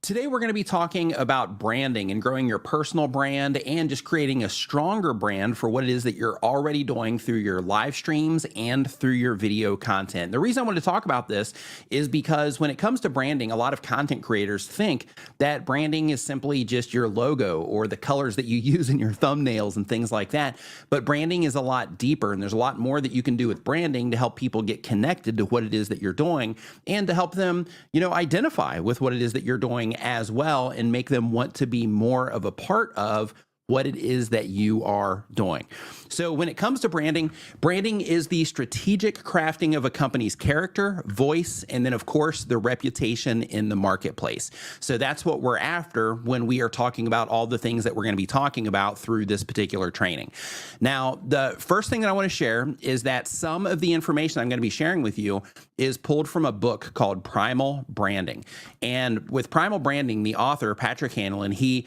Today, we're going to be talking about branding and growing your personal brand and just creating a stronger brand for what it is that you're already doing through your live streams and through your video content. The reason I wanted to talk about this is because when it comes to branding, a lot of content creators think that branding is simply just your logo or the colors that you use in your thumbnails and things like that. But branding is a lot deeper, and there's a lot more that you can do with branding to help people get connected to what it is that you're doing and to help them, identify with what it is that you're doing as well and make them want to be more of a part of what it is that you are doing. So when it comes to branding, branding is the strategic crafting of a company's character, voice, and then of course the reputation in the marketplace. So that's what we're after when we are talking about all the things that we're going to be talking about through this particular training. Now, the first thing that I want to share is that some of the information I'm going to be sharing with you is pulled from a book called Primal Branding. And with Primal Branding, the author, Patrick Hanlon, he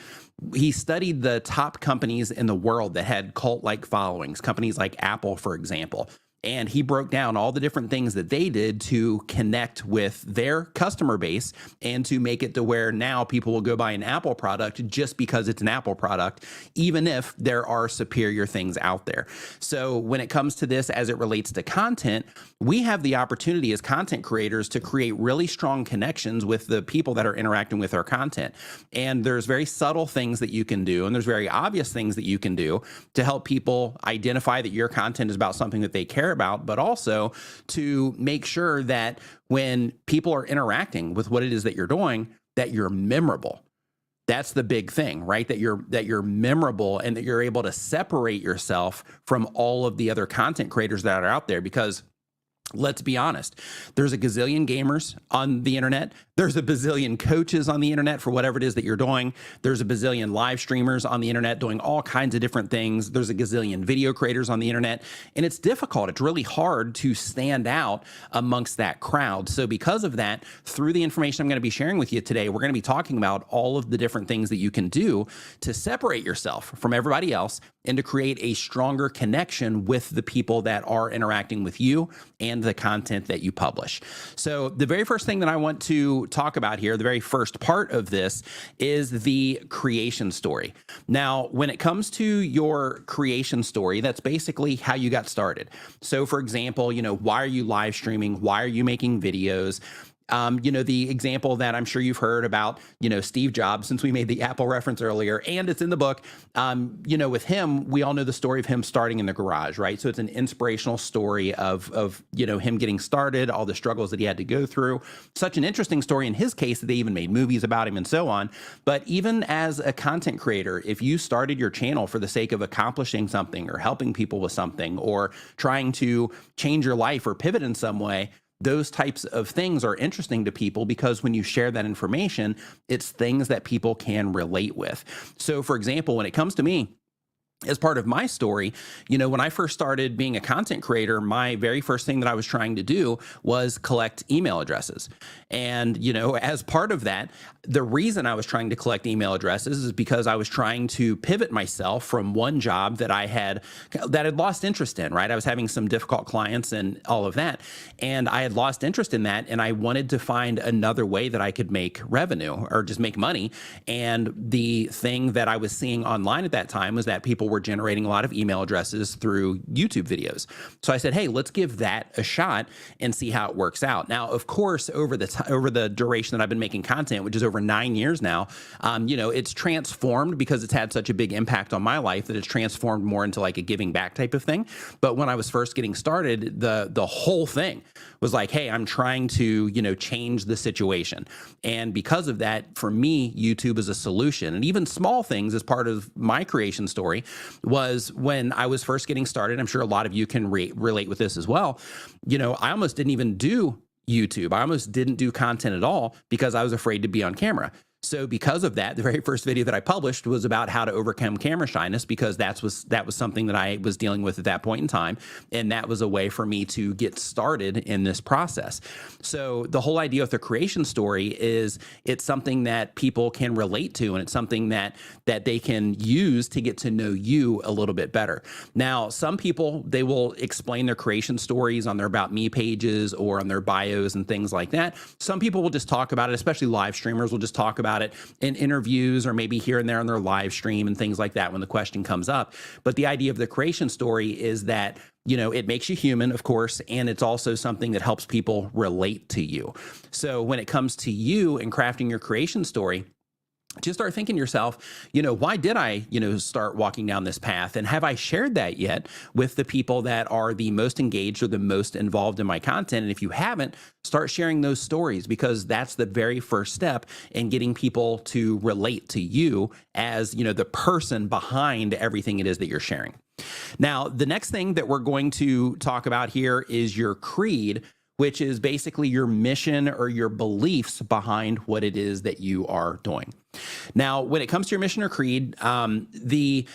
studied the top companies in the world that had cult-like followings, companies like Apple, for example. And he broke down all the different things that they did to connect with their customer base and to make it to where now people will go buy an Apple product just because it's an Apple product, even if there are superior things out there. So when it comes to this as it relates to content, we have the opportunity as content creators to create really strong connections with the people that are interacting with our content. And there's very subtle things that you can do, and there's very obvious things that you can do to help people identify that your content is about something that they care about, but also to make sure that when people are interacting with what it is that you're doing, that you're memorable. That's the big thing, right? That you're memorable and that you're able to separate yourself from all of the other content creators that are out there. Because let's be honest, there's a gazillion gamers on the internet. There's a bazillion coaches on the internet for whatever it is that you're doing. There's a bazillion live streamers on the internet doing all kinds of different things. There's a gazillion video creators on the internet, and it's difficult. It's really hard to stand out amongst that crowd. So because of that, through the information I'm going to be sharing with you today, we're going to be talking about all of the different things that you can do to separate yourself from everybody else and to create a stronger connection with the people that are interacting with you and the content that you publish. So the very first thing that I want to talk about here, the very first part of this, is the creation story. Now, when it comes to your creation story, that's basically how you got started. So for example, why are you live streaming? Why are you making videos? The example that I'm sure you've heard about, Steve Jobs, since we made the Apple reference earlier, and it's in the book, with him, we all know the story of him starting in the garage, right? So it's an inspirational story of him getting started, all the struggles that he had to go through. Such an interesting story in his case that they even made movies about him and so on. But even as a content creator, if you started your channel for the sake of accomplishing something or helping people with something or trying to change your life or pivot in some way, those types of things are interesting to people because when you share that information, it's things that people can relate with. So for example, when it comes to me, as part of my story, when I first started being a content creator, my very first thing that I was trying to do was collect email addresses. And, as part of that, the reason I was trying to collect email addresses is because I was trying to pivot myself from one job that I'd lost interest in, right? I was having some difficult clients and all of that. And I had lost interest in that. And I wanted to find another way that I could make revenue or just make money. And the thing that I was seeing online at that time was that people were generating a lot of email addresses through YouTube videos. So I said, hey, let's give that a shot and see how it works out. Now, of course, over the duration that I've been making content, which is over 9 years now, it's transformed because it's had such a big impact on my life that it's transformed more into like a giving back type of thing. But when I was first getting started, the whole thing was like, hey, I'm trying to, change the situation. And because of that, for me, YouTube is a solution. And even small things as part of my creation story was when I was first getting started. I'm sure a lot of you can relate with this as well. I almost didn't even do YouTube. I almost didn't do content at all because I was afraid to be on camera. So because of that, the very first video that I published was about how to overcome camera shyness, because that was something that I was dealing with at that point in time. And that was a way for me to get started in this process. So the whole idea with the creation story is it's something that people can relate to, and it's something that they can use to get to know you a little bit better. Now, some people, they will explain their creation stories on their About Me pages or on their bios and things like that. Some people will just talk about it, especially live streamers will just talk about about it in interviews or maybe here and there on their live stream and things like that when the question comes up. But the idea of the creation story is that, it makes you human, of course, and it's also something that helps people relate to you. So when it comes to you and crafting your creation story, just start thinking to yourself, why did I, start walking down this path? And have I shared that yet with the people that are the most engaged or the most involved in my content? And if you haven't, start sharing those stories, because that's the very first step in getting people to relate to you as, the person behind everything it is that you're sharing. Now, the next thing that we're going to talk about here is your creed, which is basically your mission or your beliefs behind what it is that you are doing. Now, when it comes to your mission or creed, the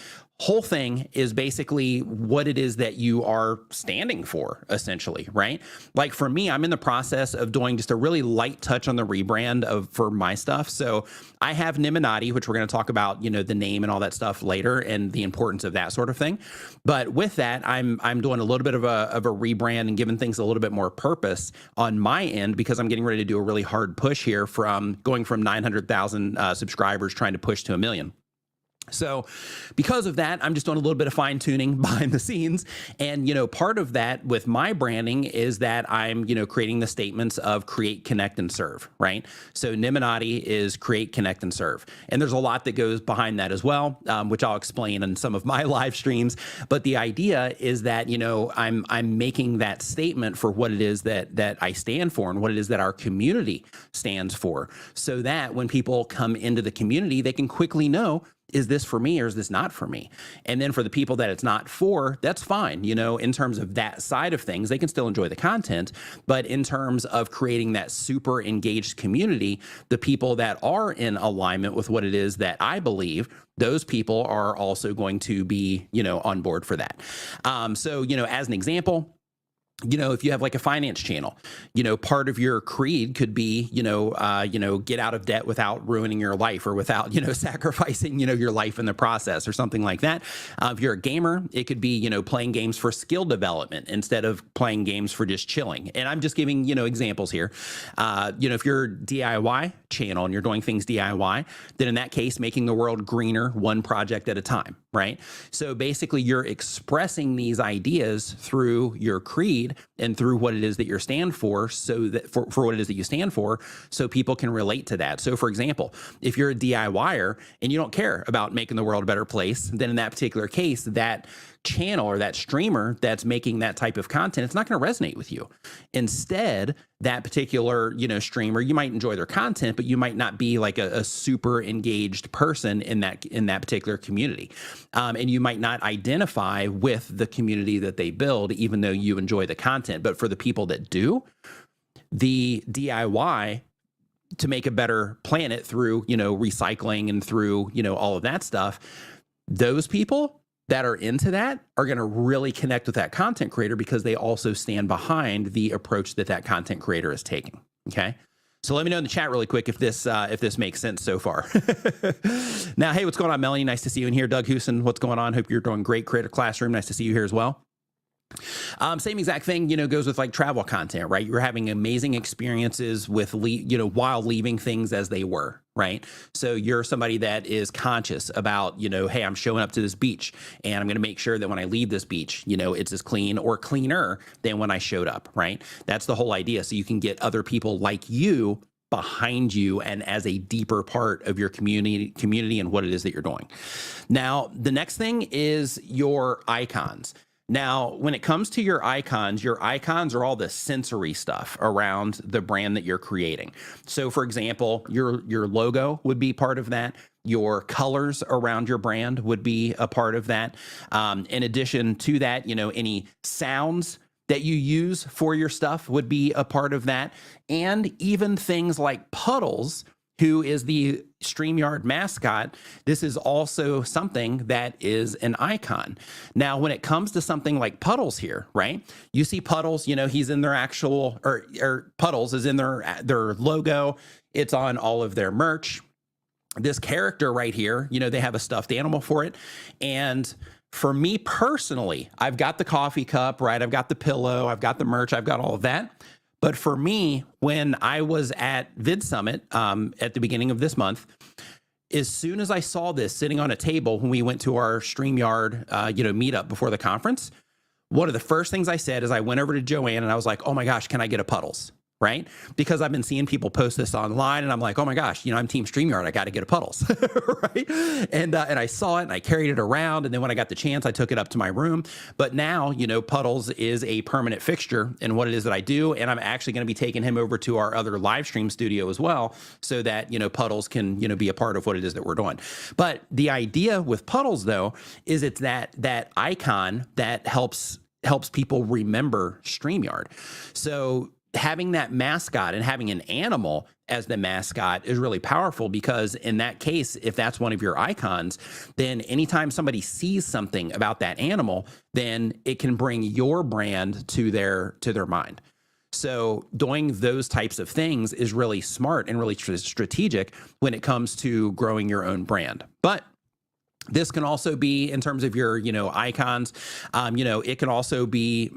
whole thing is basically what it is that you are standing for, essentially, right? Like for me, I'm in the process of doing just a really light touch on the rebrand for my stuff. So I have Niminati, which we're going to talk about, the name and all that stuff later and the importance of that sort of thing. But with that, I'm doing a little bit of a rebrand and giving things a little bit more purpose on my end, because I'm getting ready to do a really hard push here from going from 900,000 subscribers trying to push to 1 million. So because of that, I'm just doing a little bit of fine tuning behind the scenes. And, part of that with my branding is that I'm, creating the statements of create, connect, and serve, right? So Niminati is create, connect, and serve. And there's a lot that goes behind that as well, which I'll explain in some of my live streams. But the idea is that, I'm making that statement for what it is that I stand for and what it is that our community stands for, so that when people come into the community, they can quickly know, is this for me or is this not for me? And then for the people that it's not for, that's fine. In terms of that side of things, they can still enjoy the content. But in terms of creating that super engaged community, the people that are in alignment with what it is that I believe, those people are also going to be, on board for that. So, as an example, if you have like a finance channel, part of your creed could be, get out of debt without ruining your life or without, sacrificing, your life in the process or something like that. If you're a gamer, it could be, playing games for skill development instead of playing games for just chilling. And I'm just giving, examples here. If you're a DIY channel and you're doing things DIY, then in that case, making the world greener one project at a time, right? So basically you're expressing these ideas through your creed and through what it is that you stand for, so that for what it is that you stand for, so people can relate to that. So for example, if you're a DIYer and you don't care about making the world a better place, then in that particular case, that channel or that streamer that's making that type of content, it's not going to resonate with you. Instead, that particular, streamer, you might enjoy their content, but you might not be like a super engaged person in that particular community. And you might not identify with the community that they build, even though you enjoy the content. But for the people that do, the DIY to make a better planet through, recycling and through, all of that stuff, those people that are into that are going to really connect with that content creator, because they also stand behind the approach that content creator is taking. Okay. So let me know in the chat really quick if this makes sense so far. Now, hey, what's going on, Melanie? Nice to see you in here. Doug Hoosen, what's going on? Hope you're doing great. Creator Classroom. Nice to see you here as well. Same exact thing, goes with like travel content, right? You're having amazing experiences with, while leaving things as they were, right? So you're somebody that is conscious about, hey, I'm showing up to this beach and I'm going to make sure that when I leave this beach, it's as clean or cleaner than when I showed up, right? That's the whole idea. So you can get other people like you behind you and as a deeper part of your community and what it is that you're doing. Now, the next thing is your icons. Now, when it comes to your icons are all the sensory stuff around the brand that you're creating. So for example, your logo would be part of that. Your colors around your brand would be a part of that. In addition to that, any sounds that you use for your stuff would be a part of that. And even things like Puddles, who is the StreamYard mascot, this is also something that is an icon. Now, when it comes to something like Puddles here, right? You see Puddles, he's in their actual, or Puddles is in their logo. It's on all of their merch. This character right here, they have a stuffed animal for it. And for me personally, I've got the coffee cup, right? I've got the pillow, I've got the merch, I've got all of that. But for me, when I was at Vid Summit at the beginning of this month, as soon as I saw this sitting on a table when we went to our StreamYard, meetup before the conference, one of the first things I said is I went over to Joanne and I was like, oh my gosh, can I get a Puddles? Right? Because I've been seeing people post this online and I'm like, oh my gosh, I'm Team StreamYard. I got to get a Puddles, right? And I saw it and I carried it around. And then when I got the chance, I took it up to my room. But now, Puddles is a permanent fixture in what it is that I do. And I'm actually going to be taking him over to our other live stream studio as well, so that, Puddles can, be a part of what it is that we're doing. But the idea with Puddles, though, is it's that icon that helps people remember StreamYard. So having that mascot and having an animal as the mascot is really powerful, because in that case, if that's one of your icons, then anytime somebody sees something about that animal, then it can bring your brand to their mind. So doing those types of things is really smart and really strategic when it comes to growing your own brand. But this can also be in terms of your, icons. It can also be,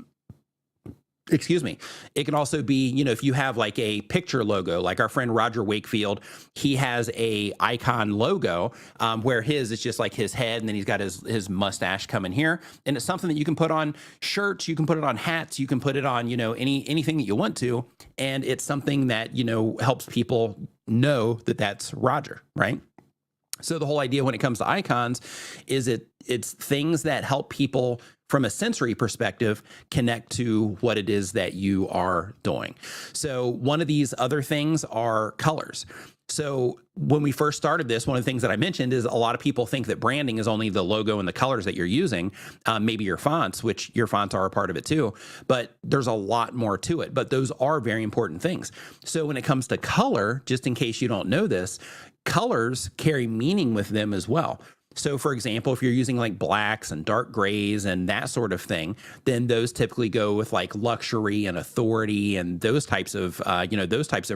it can also be, if you have like a picture logo, like our friend Roger Wakefield, he has a icon logo where his is just like his head, and then he's got his mustache coming here. And it's something that you can put on shirts, you can put it on hats, you can put it on, anything that you want to. And it's something that, helps people know that that's Roger, right? So the whole idea when it comes to icons is it's things that help people from a sensory perspective connect to what it is that you are doing. So one of these other things are colors. So when we first started this, one of the things that I mentioned is a lot of people think that branding is only the logo and the colors that you're using, maybe your fonts, which your fonts are a part of it too, but there's a lot more to it. But those are very important things. So when it comes to color, just in case you don't know this, colors carry meaning with them as well. So for example, if you're using like blacks and dark grays and that sort of thing, then those typically go with like luxury and authority and those types of,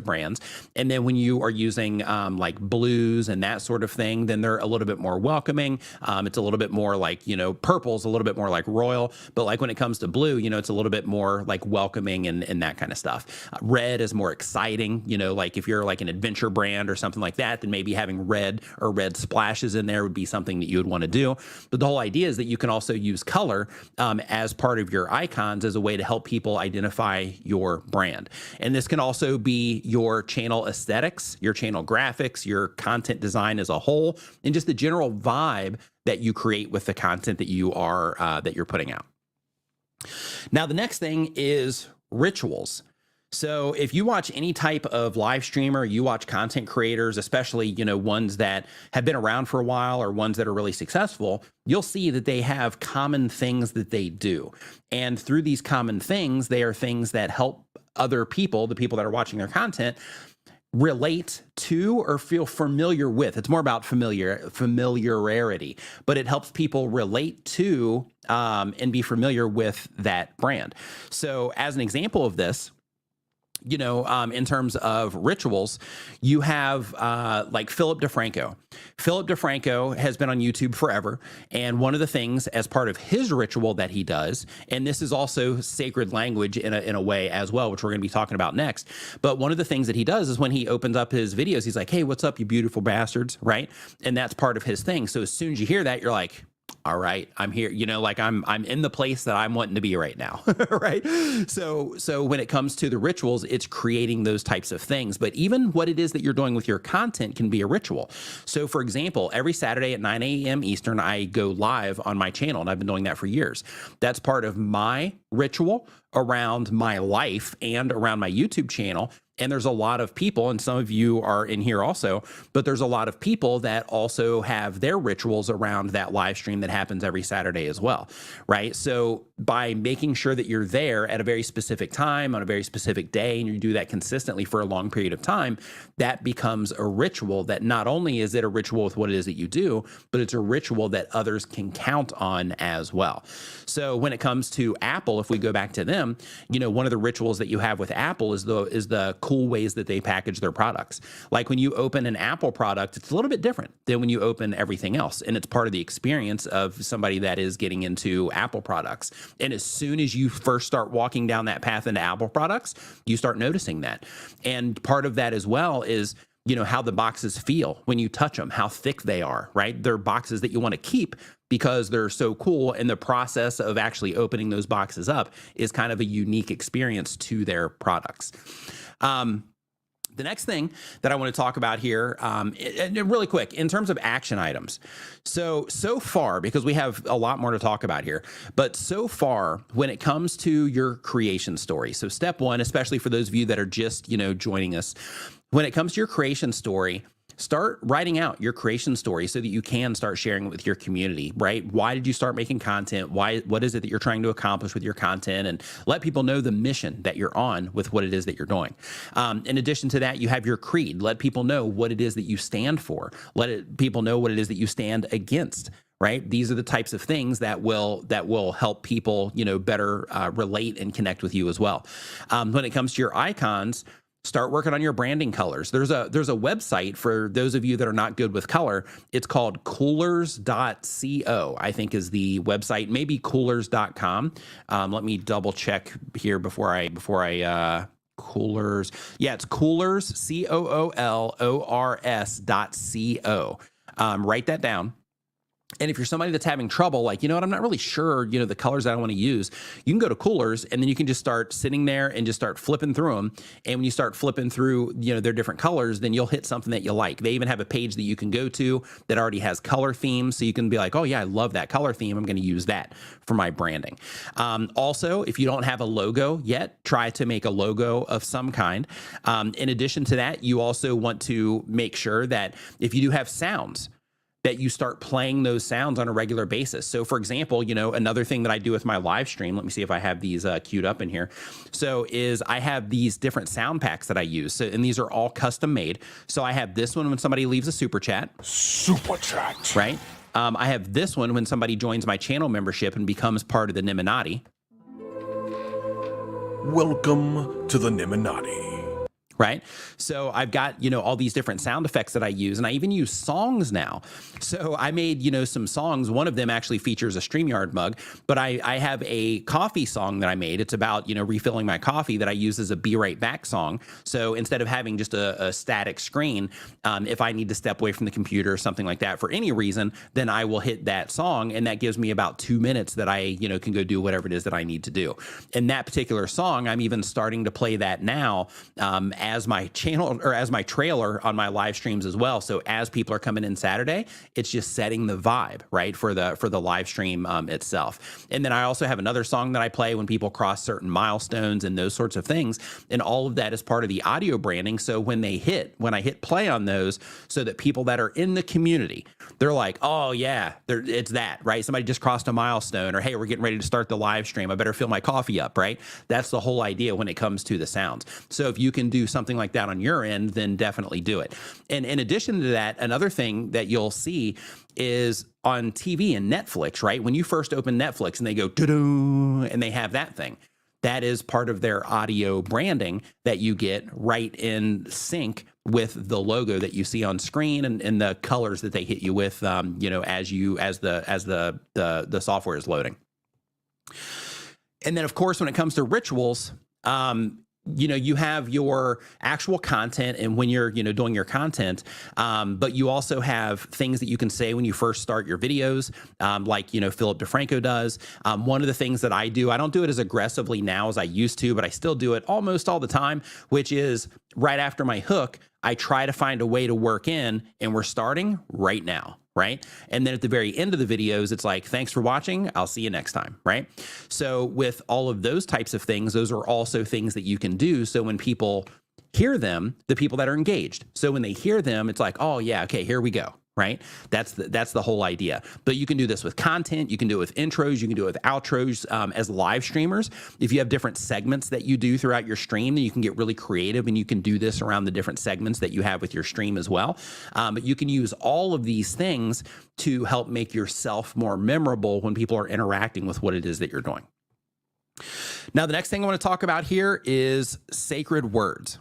brands. And then when you are using like blues and that sort of thing, then they're a little bit more welcoming. It's a little bit more like, purple's a little bit more like royal, but like when it comes to blue, it's a little bit more like welcoming and that kind of stuff. Red is more exciting, like if you're like an adventure brand or something like that, then maybe having red or red splashes in there would be something that you would want to do. But the whole idea is that you can also use color as part of your icons as a way to help people identify your brand. And this can also be your channel aesthetics, your channel graphics, your content design as a whole, and just the general vibe that you create with the content that you are that you're putting out. Now, the next thing is rituals. So if you watch any type of live streamer, you watch content creators, especially, ones that have been around for a while or ones that are really successful, you'll see that they have common things that they do. And through these common things, they are things that help other people, the people that are watching their content, relate to or feel familiar with. It's more about familiarity, but it helps people relate to and be familiar with that brand. So as an example of this, in terms of rituals, you have like Philip DeFranco. Philip DeFranco has been on YouTube forever. And one of the things as part of his ritual that he does, and this is also sacred language in a way as well, which we're going to be talking about next. But one of the things that he does is when he opens up his videos, he's like, hey, what's up, you beautiful bastards, right? And that's part of his thing. So as soon as you hear that, you're like, all right, I'm here, like I'm in the place that I'm wanting to be right now, right? So when it comes to the rituals, it's creating those types of things. But even what it is that you're doing with your content can be a ritual. So for example, every Saturday at 9 a.m. Eastern, I go live on my channel, and I've been doing that for years. That's part of my ritual around my life and around my YouTube channel. And there's a lot of people, and some of you are in here also, but there's a lot of people that also have their rituals around that live stream that happens every Saturday as well, right? So by making sure that you're there at a very specific time on a very specific day, and you do that consistently for a long period of time, that becomes a ritual that not only is it a ritual with what it is that you do, but it's a ritual that others can count on as well. So when it comes to Apple, if we go back to them, one of the rituals that you have with Apple is the cool ways that they package their products. Like when you open an Apple product, it's a little bit different than when you open everything else. And it's part of the experience of somebody that is getting into Apple products. And as soon as you first start walking down that path into Apple products, you start noticing that. And part of that as well is, how the boxes feel when you touch them, how thick they are, right? They're boxes that you want to keep because they're so cool. And the process of actually opening those boxes up is kind of a unique experience to their products. The next thing that I want to talk about here, and really quick, in terms of action items. So far, because we have a lot more to talk about here, but so far, when it comes to your creation story, so step one, especially for those of you that are just, joining us, when it comes to your creation story, start writing out your creation story so that you can start sharing it with your community, right? Why did you start making content? What is it that you're trying to accomplish with your content? And let people know the mission that you're on with what it is that you're doing. In addition to that, you have your creed. Let people know what it is that you stand for. People know what it is that you stand against. Right? These are the types of things that will help people, better relate and connect with you as well. When it comes to your icons, start working on your branding colors. There's a website for those of you that are not good with color. It's called coolers.co, I think is the website, maybe coolers.com. Let me double check here before I Coolers. Yeah, it's Coolers, COOLORS.co. Write that down. And if you're somebody that's having trouble, like, I'm not really sure, the colors that I want to use, you can go to Coolers and then you can just start sitting there and just start flipping through them. And when you start flipping through, their different colors, then you'll hit something that you like. They even have a page that you can go to that already has color themes. So you can be like, oh yeah, I love that color theme. I'm going to use that for my branding. Also, if you don't have a logo yet, try to make a logo of some kind. In addition to that, you also want to make sure that if you do have sounds, that you start playing those sounds on a regular basis. So for example, another thing that I do with my live stream, let me see if I have these queued up in here. So is I have these different sound packs that I use. So, and these are all custom made. So I have this one when somebody leaves a super chat. Super chat. Right. I have this one when somebody joins my channel membership and becomes part of the Niminati. Welcome to the Niminati. Right? So I've got, all these different sound effects that I use, and I even use songs now. So I made, some songs. One of them actually features a StreamYard mug, but I have a coffee song that I made. It's about, refilling my coffee that I use as a Be Right Back song. So instead of having just a static screen, if I need to step away from the computer or something like that for any reason, then I will hit that song, and that gives me about 2 minutes that I, can go do whatever it is that I need to do. And that particular song, I'm even starting to play that now, as my channel or as my trailer on my live streams as well. So as people are coming in Saturday, it's just setting the vibe, right, for the live stream itself. And then I also have another song that I play when people cross certain milestones and those sorts of things. And all of that is part of the audio branding. So when I hit play on those, so that people that are in the community, they're like, oh yeah, it's that, right? Somebody just crossed a milestone, or hey, we're getting ready to start the live stream. I better fill my coffee up, right? That's the whole idea when it comes to the sounds. So if you can do something like that on your end, then definitely do it. And in addition to that, another thing that you'll see is on TV and Netflix, right? When you first open Netflix and they go, doo-doo, and they have that thing, that is part of their audio branding that you get right in sync with the logo that you see on screen and the colors that they hit you with, as the software is loading. And then of course, when it comes to rituals, you have your actual content and when you're, doing your content, but you also have things that you can say when you first start your videos, like, Philip DeFranco does. One of the things that I do, I don't do it as aggressively now as I used to, but I still do it almost all the time, which is right after my hook, I try to find a way to work in, and we're starting right now. Right? And then at the very end of the videos, it's like, thanks for watching. I'll see you next time. Right? So with all of those types of things, those are also things that you can do. So when people hear them, the people that are engaged. So when they hear them, it's like, oh yeah, okay, here we go. Right? That's the whole idea. But you can do this with content. You can do it with intros. You can do it with outros as live streamers. If you have different segments that you do throughout your stream, then you can get really creative and you can do this around the different segments that you have with your stream as well. But you can use all of these things to help make yourself more memorable when people are interacting with what it is that you're doing. Now, the next thing I want to talk about here is sacred words.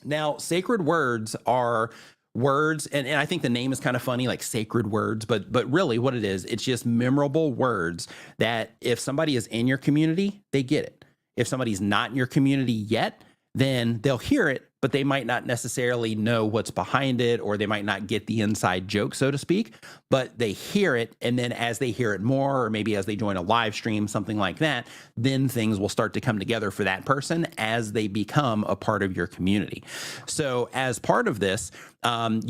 Now, sacred words are words, and I think the name is kind of funny, like sacred words, but really what it is, it's just memorable words that if somebody is in your community, they get it. If somebody's not in your community yet, then they'll hear it, but they might not necessarily know what's behind it, or they might not get the inside joke, so to speak, but they hear it. And then as they hear it more, or maybe as they join a live stream, something like that, then things will start to come together for that person as they become a part of your community. So as part of this, some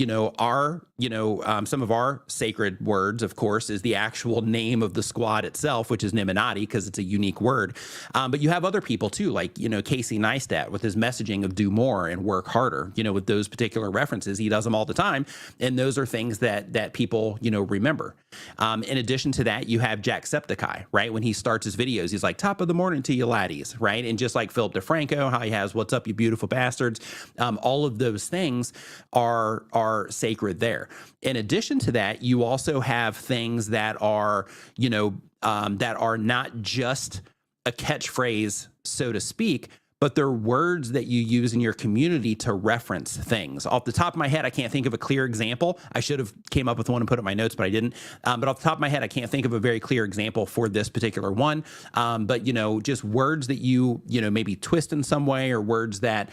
of our sacred words, of course, is the actual name of the squad itself, which is Niminati, because it's a unique word. But you have other people too, like, Casey Neistat with his messaging of do more and work harder, with those particular references. He does them all the time. And those are things that people, remember. In addition to that, you have Jacksepticeye, right? When he starts his videos, he's like, top of the morning to you laddies, right? And just like Philip DeFranco, how he has what's up, you beautiful bastards. All of those things are sacred there. In addition to that, you also have things that are, that are not just a catchphrase, so to speak, but they're words that you use in your community to reference things. Off the top of my head, I can't think of a clear example. I should have came up with one and put it in my notes, but I didn't. But off the top of my head, I can't think of a very clear example for this particular one. But, just words that you maybe twist in some way, or words that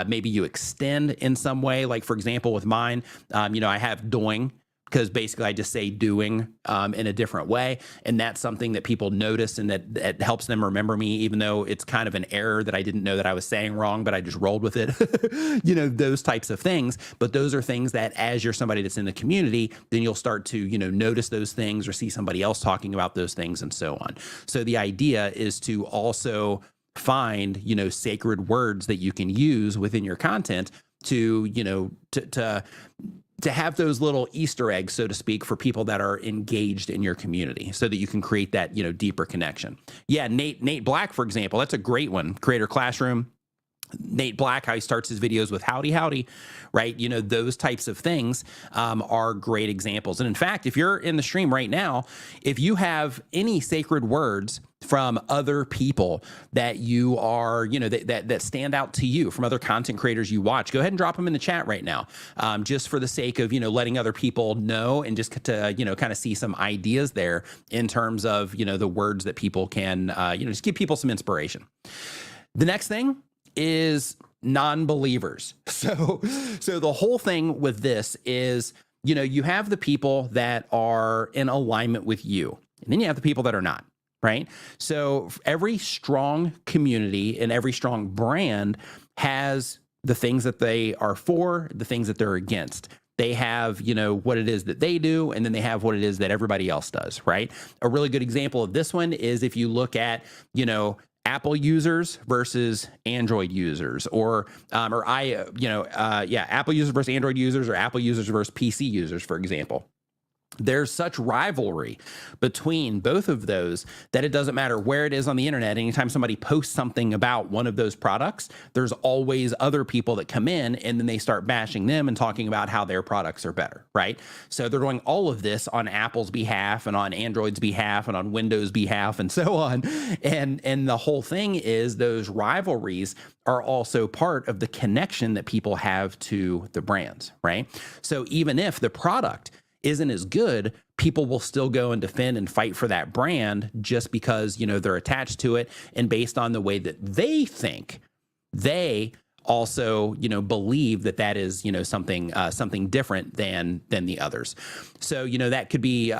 maybe you extend in some way. Like, for example, with mine, I have doing, because basically I just say doing in a different way. And that's something that people notice, and that helps them remember me, even though it's kind of an error that I didn't know that I was saying wrong, but I just rolled with it, those types of things. But those are things that as you're somebody that's in the community, then you'll start to, notice those things or see somebody else talking about those things and so on. So the idea is to also find, sacred words that you can use within your content to have those little Easter eggs, so to speak, for people that are engaged in your community, so that you can create that, deeper connection. Yeah, Nate Black, for example, that's a great one. Creator Classroom. Nate Black, how he starts his videos with howdy, howdy, right? Those types of things are great examples. And in fact, if you're in the stream right now, if you have any sacred words from other people that you are, that stand out to you, from other content creators you watch, go ahead and drop them in the chat right now, just for the sake of, letting other people know, and just to, kind of see some ideas there in terms of, the words that people can, just give people some inspiration. The next thing is non-believers. So the whole thing with this is, you have the people that are in alignment with you, and then you have the people that are not, right? So every strong community and every strong brand has the things that they are for, the things that they're against. They have, what it is that they do, and then they have what it is that everybody else does, right? A really good example of this one is if you look at, Apple users versus Android users, Apple users versus Android users, or Apple users versus PC users, for example. There's such rivalry between both of those that it doesn't matter where it is on the internet. Anytime somebody posts something about one of those products, there's always other people that come in, and then they start bashing them and talking about how their products are better, right? So they're doing all of this on Apple's behalf and on Android's behalf and on Windows' behalf and so on. And the whole thing is those rivalries are also part of the connection that people have to the brands, right? So even if the product isn't as good, people will still go and defend and fight for that brand just because, they're attached to it, and based on the way that they think, they also, believe that is, something different than the others. So, that could be,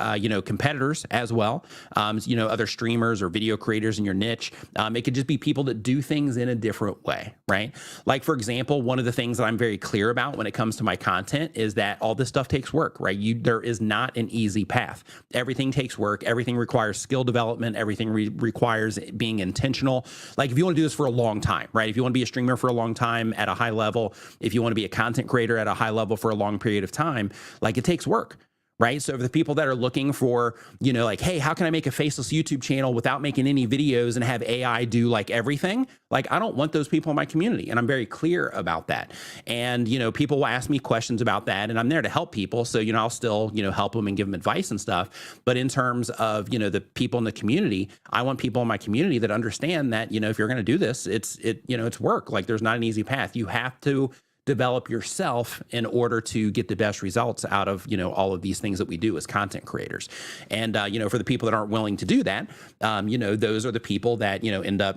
competitors as well, other streamers or video creators in your niche. It could just be people that do things in a different way, right? Like, for example, one of the things that I'm very clear about when it comes to my content is that all this stuff takes work, right? There is not an easy path. Everything takes work. Everything requires skill development. Everything requires being intentional. Like, if you want to do this for a long time, right? If you want to be a streamer for a long time at a high level, if you want to be a content creator at a high level for a long period of time, like, it takes work. Right. So for the people that are looking for, like, hey, how can I make a faceless YouTube channel without making any videos and have AI do like everything? Like, I don't want those people in my community. And I'm very clear about that. And, people will ask me questions about that, and I'm there to help people. So, I'll still, help them and give them advice and stuff. But in terms of, the people in the community, I want people in my community that understand that, if you're going to do this, it's work. Like, there's not an easy path. You have to develop yourself in order to get the best results out of, all of these things that we do as content creators. And, for the people that aren't willing to do that, those are the people that, end up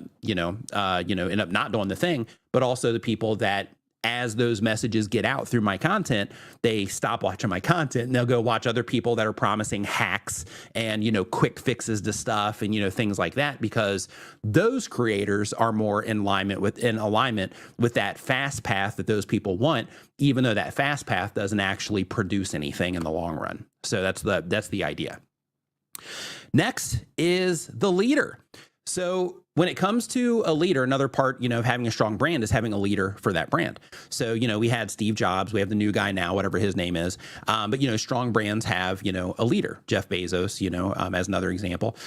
not doing the thing, but also the people that, as those messages get out through my content, they stop watching my content and they'll go watch other people that are promising hacks and, quick fixes to stuff and, things like that, because those creators are more in alignment with that fast path that those people want, even though that fast path doesn't actually produce anything in the long run. So that's the idea. Next is the leader. So when it comes to a leader, another part, of having a strong brand is having a leader for that brand. So, we had Steve Jobs, we have the new guy now, whatever his name is. But, strong brands have, a leader, Jeff Bezos, as another example,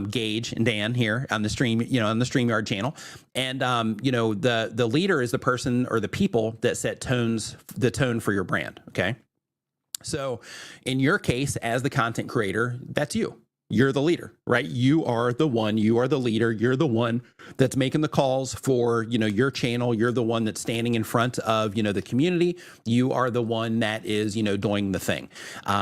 Gage and Dan here on the stream, on the StreamYard channel. And, the leader is the person or the people that set the tone for your brand. Okay. So in your case, as the content creator, that's you. You're the leader, right? You are the leader. You're the one that's making the calls for, your channel. You're the one that's standing in front of, the community. You are the one that is, doing the thing.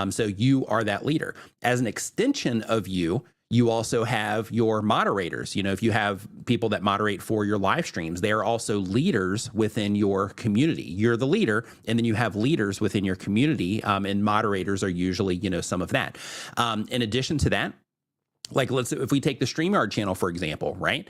So you are that leader. As an extension of you, you also have your moderators. If you have people that moderate for your live streams, they are also leaders within your community. You're the leader, and then you have leaders within your community, and moderators are usually, some of that. In addition to that, like if we take the StreamYard channel, for example, right?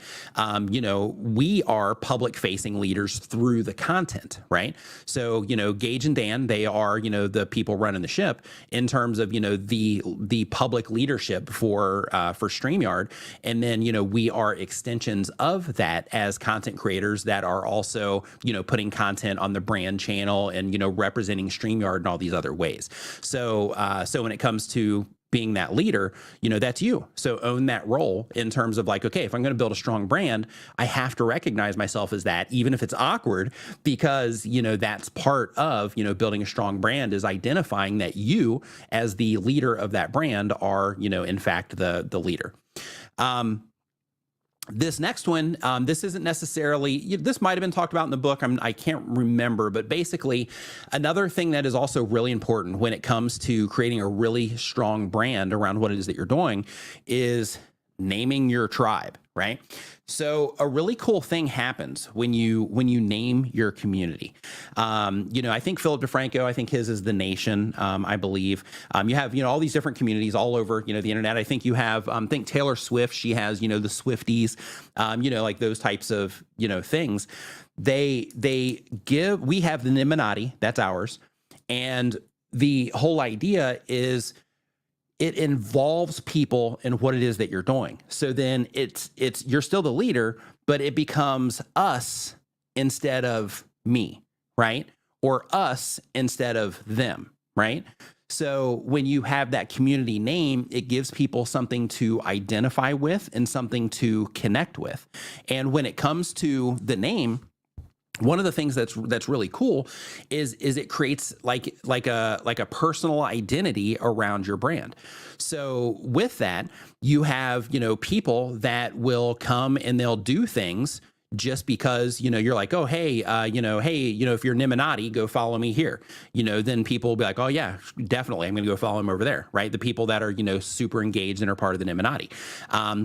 We are public facing leaders through the content, right? So, Gage and Dan, they are, the people running the ship in terms of, the public leadership for StreamYard. And then, we are extensions of that as content creators that are also, putting content on the brand channel and, representing StreamYard in all these other ways. So when it comes to being that leader, that's you. So own that role in terms of like, okay, if I'm going to build a strong brand, I have to recognize myself as that, even if it's awkward, because, that's part of, building a strong brand is identifying that you as the leader of that brand are, in fact, the leader. This next one, this isn't necessarily, this might have been talked about in the book. I can't remember, but basically another thing that is also really important when it comes to creating a really strong brand around what it is that you're doing is naming your tribe, right? So a really cool thing happens when you name your community. I think Philip DeFranco, I think his is The Nation, I believe. You have, all these different communities all over, the internet. I think you have, I think Taylor Swift, she has, the Swifties, like those types of, things. We have the Illuminati, that's ours. And the whole idea is it involves people in what it is that you're doing. So then you're still the leader, but it becomes us instead of me, right? Or us instead of them, right? So when you have that community name, it gives people something to identify with and something to connect with. And when it comes to the name, one of the things that's really cool is it creates like a personal identity around your brand. So with that, you have, people that will come and they'll do things just because, you're like, oh, hey, if you're Illuminati, go follow me here. Then people will be like, oh, yeah, definitely. I'm going to go follow him over there. Right. The people that are, super engaged and are part of the Illuminati.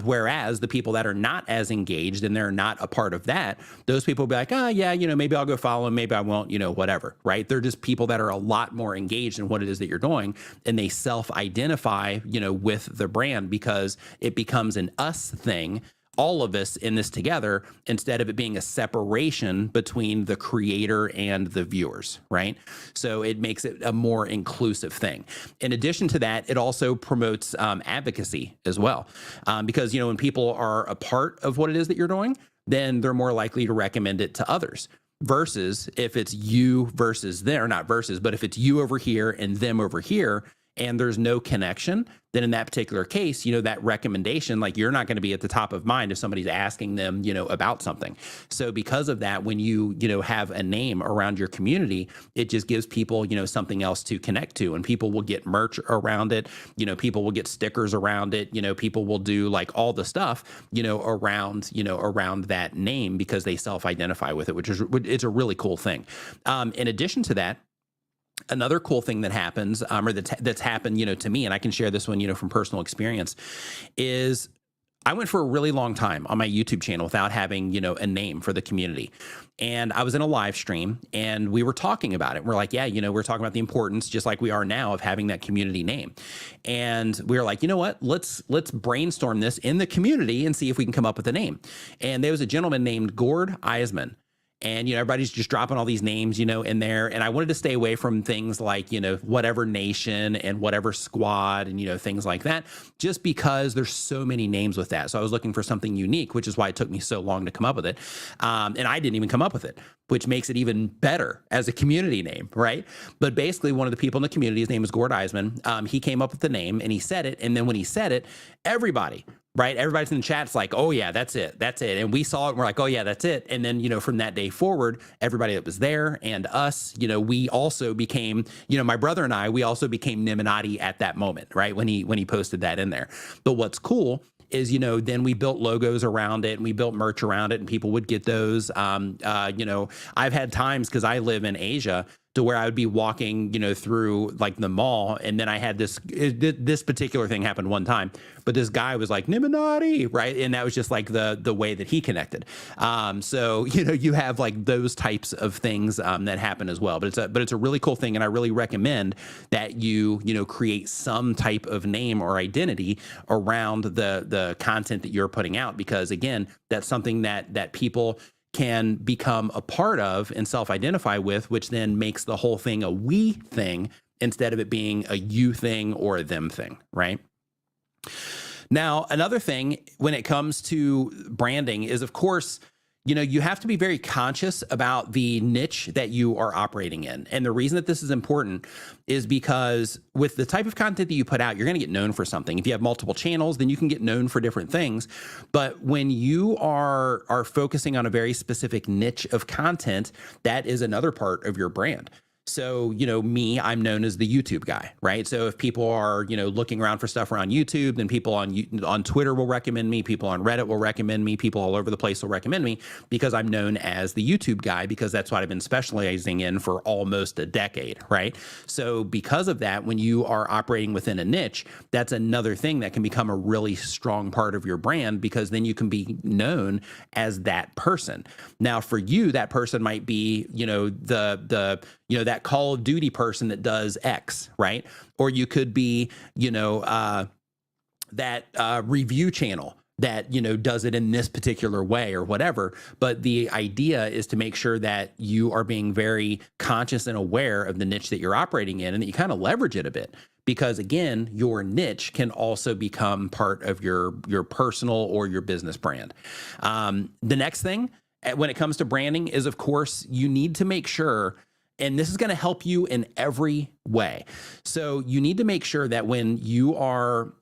Whereas the people that are not as engaged and they're not a part of that, those people will be like, oh, yeah, maybe I'll go follow him. Maybe I won't, whatever. Right. They're just people that are a lot more engaged in what it is that you're doing. And they self-identify, with the brand because it becomes an us thing. All of us in this together instead of it being a separation between the creator and the viewers, right? So it makes it a more inclusive thing. In addition to that, it also promotes advocacy as well. Because, when people are a part of what it is that you're doing, then they're more likely to recommend it to others. Versus if it's you versus them, or not versus, but if it's you over here and them over here, and there's no connection, then in that particular case, that recommendation, like, you're not going to be at the top of mind if somebody's asking them, about something. So because of that, when you have a name around your community, it just gives people, something else to connect to, and people will get merch around it. People will get stickers around it. People will do like all the stuff, around that name because they self-identify with it, which is, it's a really cool thing. In addition to that, another cool thing that happens, or that's happened, to me, and I can share this one, from personal experience, is I went for a really long time on my YouTube channel without having, a name for the community. And I was in a live stream and we were talking about it. We're like, yeah, we're talking about the importance, just like we are now, of having that community name. And we were like, you know what, let's brainstorm this in the community and see if we can come up with a name. And there was a gentleman named Gord Eisman. And, everybody's just dropping all these names, in there. And I wanted to stay away from things like, whatever nation and whatever squad and, things like that, just because there's so many names with that. So I was looking for something unique, which is why it took me so long to come up with it. And I didn't even come up with it, which makes it even better as a community name, right? But basically, one of the people in the community, his name is Gord Eisman, he came up with the name and he said it. And then when he said it, everybody's in the chat's like, oh yeah, that's it. And we saw it and we're like, oh yeah, that's it. And then, from that day forward, everybody that was there and us, we also became, my brother and I, we also became Niminati at that moment, right? When he posted that in there. But what's cool is, then we built logos around it and we built merch around it and people would get those. I've had times, because I live in Asia, to where I would be walking, through like the mall. And then I had this particular thing happened one time, but this guy was like, Niminati, right? And that was just like the way that he connected. So, you have like those types of things that happen as well, but it's a really cool thing. And I really recommend that you create some type of name or identity around the content that you're putting out, because again, that's something that people can become a part of and self-identify with, which then makes the whole thing a we thing instead of it being a you thing or a them thing, right? Now, another thing when it comes to branding is, of course, you have to be very conscious about the niche that you are operating in. And the reason that this is important is because with the type of content that you put out, you're going to get known for something. If you have multiple channels, then you can get known for different things. But when you are focusing on a very specific niche of content, that is another part of your brand. So, I'm known as the YouTube guy, right? So if people are, looking around for stuff around YouTube, then people on Twitter will recommend me, people on Reddit will recommend me, people all over the place will recommend me, because I'm known as the YouTube guy, because that's what I've been specializing in for almost a decade, right? So because of that, when you are operating within a niche, that's another thing that can become a really strong part of your brand, because then you can be known as that person. Now, for you, that person might be, that Call of Duty person that does X, right? Or you could be, that review channel that, does it in this particular way or whatever. But the idea is to make sure that you are being very conscious and aware of the niche that you're operating in, and that you kind of leverage it a bit. Because again, your niche can also become part of your personal or your business brand. The next thing when it comes to branding is, of course, you need to make sure, and this is going to help you in every way. So you need to make sure that when you are,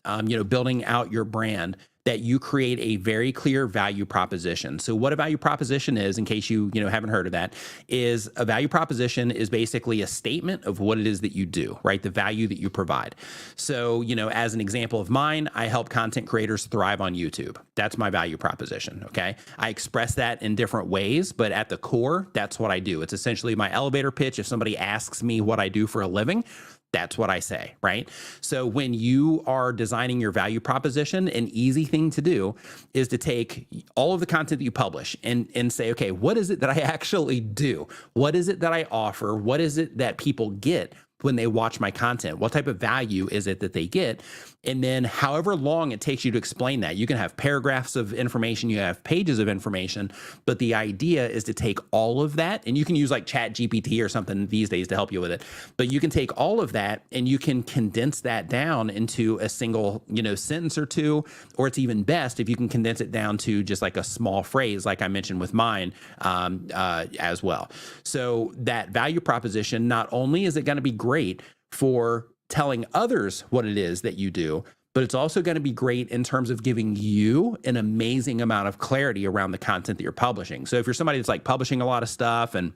building out your brand, that you create a very clear value proposition. So what a value proposition is, in case you haven't heard of that, is a value proposition is basically a statement of what it is that you do, right? The value that you provide. So, as an example of mine, I help content creators thrive on YouTube. That's my value proposition, okay? I express that in different ways, but at the core, that's what I do. It's essentially my elevator pitch. If somebody asks me what I do for a living, that's what I say, right? So when you are designing your value proposition, an easy thing to do is to take all of the content that you publish and say, okay, what is it that I actually do? What is it that I offer? What is it that people get when they watch my content? What type of value is it that they get? And then however long it takes you to explain that, you can have paragraphs of information, you have pages of information, but the idea is to take all of that, and you can use like Chat GPT or something these days to help you with it, but you can take all of that and you can condense that down into a single, sentence or two, or it's even best if you can condense it down to just like a small phrase, like I mentioned with mine, as well. So that value proposition, not only is it going to be great for telling others what it is that you do, but it's also going to be great in terms of giving you an amazing amount of clarity around the content that you're publishing. So if you're somebody that's like publishing a lot of stuff and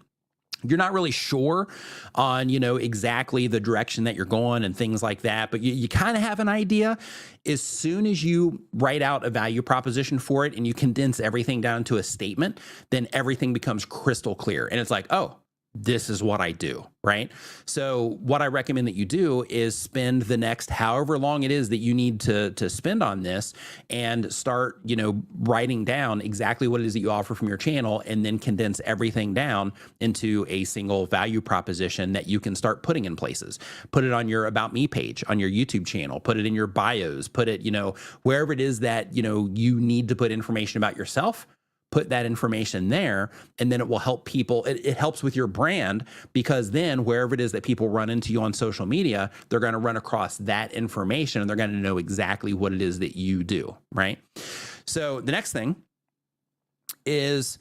you're not really sure on, exactly the direction that you're going and things like that, but you kind of have an idea. As soon as you write out a value proposition for it and you condense everything down to a statement, then everything becomes crystal clear. And it's like, oh, this is what I do, right? So what I recommend that you do is spend the next however long it is that you need to spend on this and start, writing down exactly what it is that you offer from your channel, and then condense everything down into a single value proposition that you can start putting in places. Put it on your About Me page, on your YouTube channel, put it in your bios, put it, wherever it is that, you need to put information about yourself. Put that information there, and then it will help people. It helps with your brand, because then wherever it is that people run into you on social media, they're going to run across that information and they're going to know exactly what it is that you do, right? So the next thing is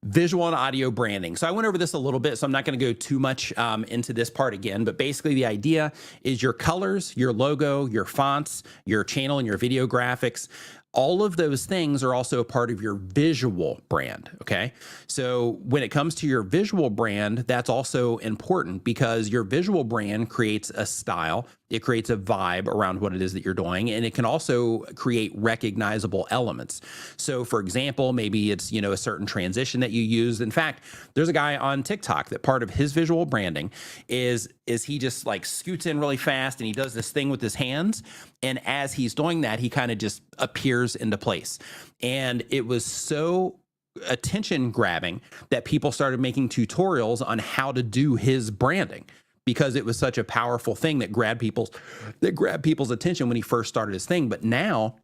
visual and audio branding. So I went over this a little bit, so I'm not going to go too much into this part again, but basically the idea is your colors, your logo, your fonts, your channel, and your video graphics. All of those things are also a part of your visual brand, okay? So when it comes to your visual brand, that's also important, because your visual brand creates a style, it creates a vibe around what it is that you're doing, and it can also create recognizable elements. So for example, maybe it's, a certain transition that you use. In fact, there's a guy on TikTok that part of his visual branding is he just like scoots in really fast and he does this thing with his hands. And as he's doing that, he kind of just appears into place. And it was so attention grabbing that people started making tutorials on how to do his branding, because it was such a powerful thing that grabbed people's attention when he first started his thing. But now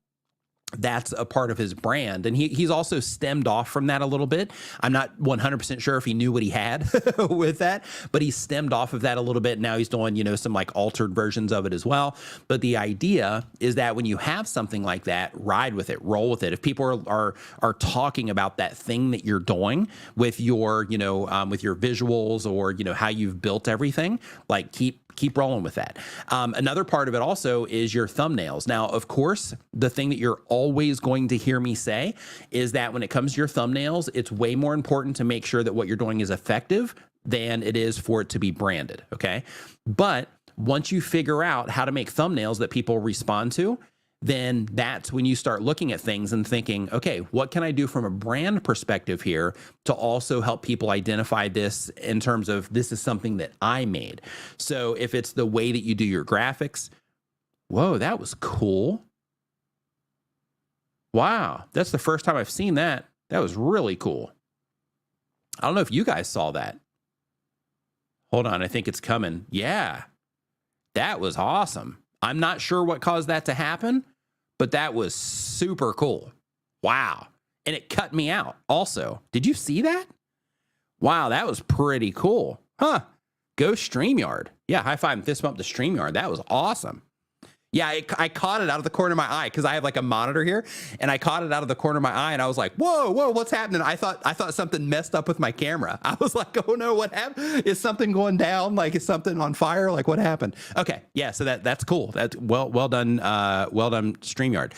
that's a part of his brand. And he's also stemmed off from that a little bit. I'm not 100% sure if he knew what he had with that, but he stemmed off of that a little bit. Now he's doing, some like altered versions of it as well. But the idea is that when you have something like that, ride with it, roll with it. If people are talking about that thing that you're doing with your, with your visuals, or, how you've built everything, like keep rolling with that. Another part of it also is your thumbnails. Now, of course, the thing that you're always going to hear me say is that when it comes to your thumbnails, it's way more important to make sure that what you're doing is effective than it is for it to be branded, okay? But once you figure out how to make thumbnails that people respond to, then that's when you start looking at things and thinking, okay, what can I do from a brand perspective here to also help people identify this in terms of this is something that I made. So if it's the way that you do your graphics, whoa, that was cool. Wow, that's the first time I've seen that. That was really cool. I don't know if you guys saw that. Hold on, I think it's coming. Yeah, that was awesome. I'm not sure what caused that to happen, but that was super cool. Wow. And it cut me out also. Did you see that? Wow, that was pretty cool. Huh. Go StreamYard. Yeah, high five and fist bump to StreamYard. That was awesome. Yeah, I caught it out of the corner of my eye, because I have like a monitor here, and I caught it out of the corner of my eye, and I was like, whoa, what's happening? I thought something messed up with my camera. I was like, oh no, what happened? Is something going down? Like, is something on fire? Like, what happened? Okay, yeah, so that's cool. That's well done, StreamYard.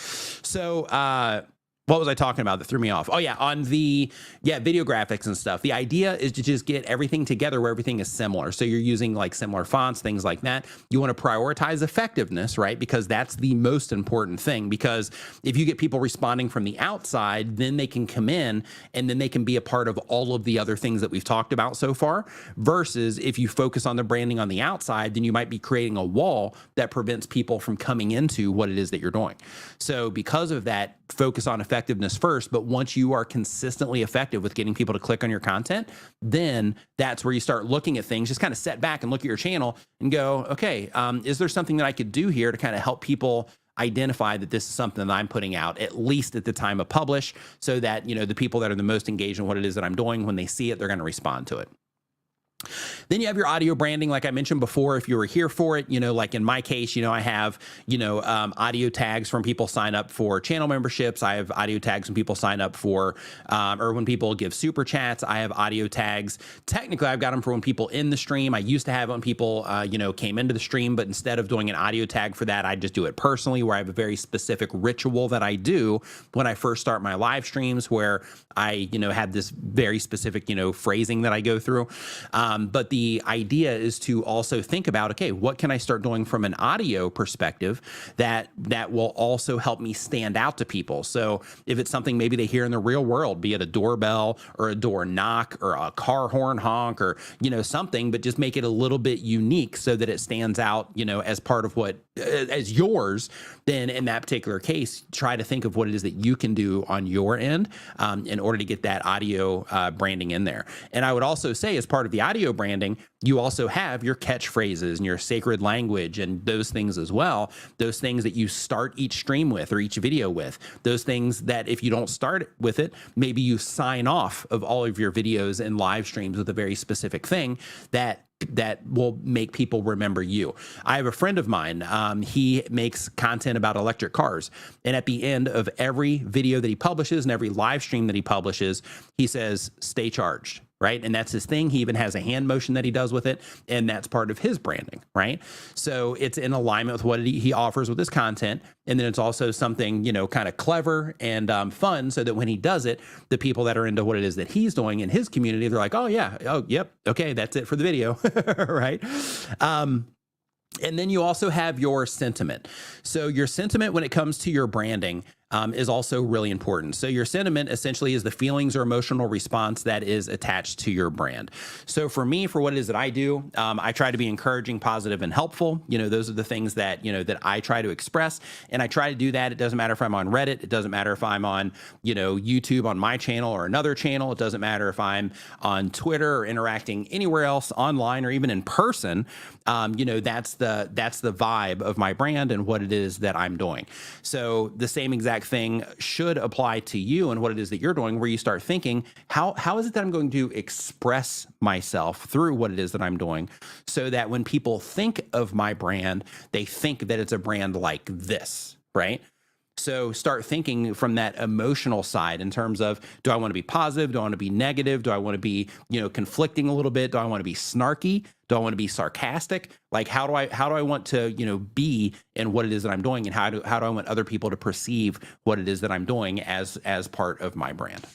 So what was I talking about that threw me off? Oh yeah, on the video graphics and stuff. The idea is to just get everything together where everything is similar. So you're using like similar fonts, things like that. You want to prioritize effectiveness, right? Because that's the most important thing. Because if you get people responding from the outside, then they can come in and then they can be a part of all of the other things that we've talked about so far. Versus if you focus on the branding on the outside, then you might be creating a wall that prevents people from coming into what it is that you're doing. So because of that, focus on effectiveness first, but once you are consistently effective with getting people to click on your content, then that's where you start looking at things. Just kind of set back and look at your channel and go, okay, is there something that I could do here to kind of help people identify that this is something that I'm putting out, at least at the time of publish, so that, the people that are the most engaged in what it is that I'm doing, when they see it, they're going to respond to it. Then you have your audio branding, like I mentioned before, if you were here for it, like in my case, I have, audio tags when people sign up for channel memberships. I have audio tags when people sign up for, or when people give super chats. I have audio tags. Technically, I've got them for when people in the stream. I used to have it when people, came into the stream, but instead of doing an audio tag for that, I just do it personally, where I have a very specific ritual that I do when I first start my live streams, where I, have this very specific, phrasing that I go through. But the idea is to also think about, okay, what can I start doing from an audio perspective that will also help me stand out to people? So if it's something maybe they hear in the real world, be it a doorbell or a door knock or a car horn honk or, something, but just make it a little bit unique so that it stands out, as part of what, as yours, then in that particular case, try to think of what it is that you can do on your end in order to get that audio branding in there. And I would also say, as part of the audio branding, you also have your catchphrases and your sacred language and those things as well. Those things that you start each stream with or each video with. Those things that if you don't start with it, maybe you sign off of all of your videos and live streams with a very specific thing that will make people remember you. I have a friend of mine, he makes content about electric cars. And at the end of every video that he publishes and every live stream that he publishes, he says, stay charged, right? And that's his thing. He even has a hand motion that he does with it. And that's part of his branding, right? So it's in alignment with what he offers with his content. And then it's also something, kind of clever and fun, so that when he does it, the people that are into what it is that he's doing in his community, they're like, oh yeah, oh, yep, okay, that's it for the video, right? And then you also have your sentiment. So your sentiment when it comes to your branding is also really important. So your sentiment essentially is the feelings or emotional response that is attached to your brand. So for me, for what it is that I do, I try to be encouraging, positive, and helpful. Those are the things that, that I try to express. And I try to do that. It doesn't matter if I'm on Reddit. It doesn't matter if I'm on, YouTube on my channel or another channel. It doesn't matter if I'm on Twitter or interacting anywhere else online or even in person. That's the vibe of my brand and what it is that I'm doing. So the same exact thing should apply to you and what it is that you're doing, where you start thinking, how is it that I'm going to express myself through what it is that I'm doing, so that when people think of my brand, they think that it's a brand like this, right? So start thinking from that emotional side in terms of, do I want to be positive? Do I want to be negative? Do I want to be, conflicting a little bit? Do I want to be snarky? Do I want to be sarcastic? Like, how do I want to, be in what it is that I'm doing, and how do I want other people to perceive what it is that I'm doing as part of my brand?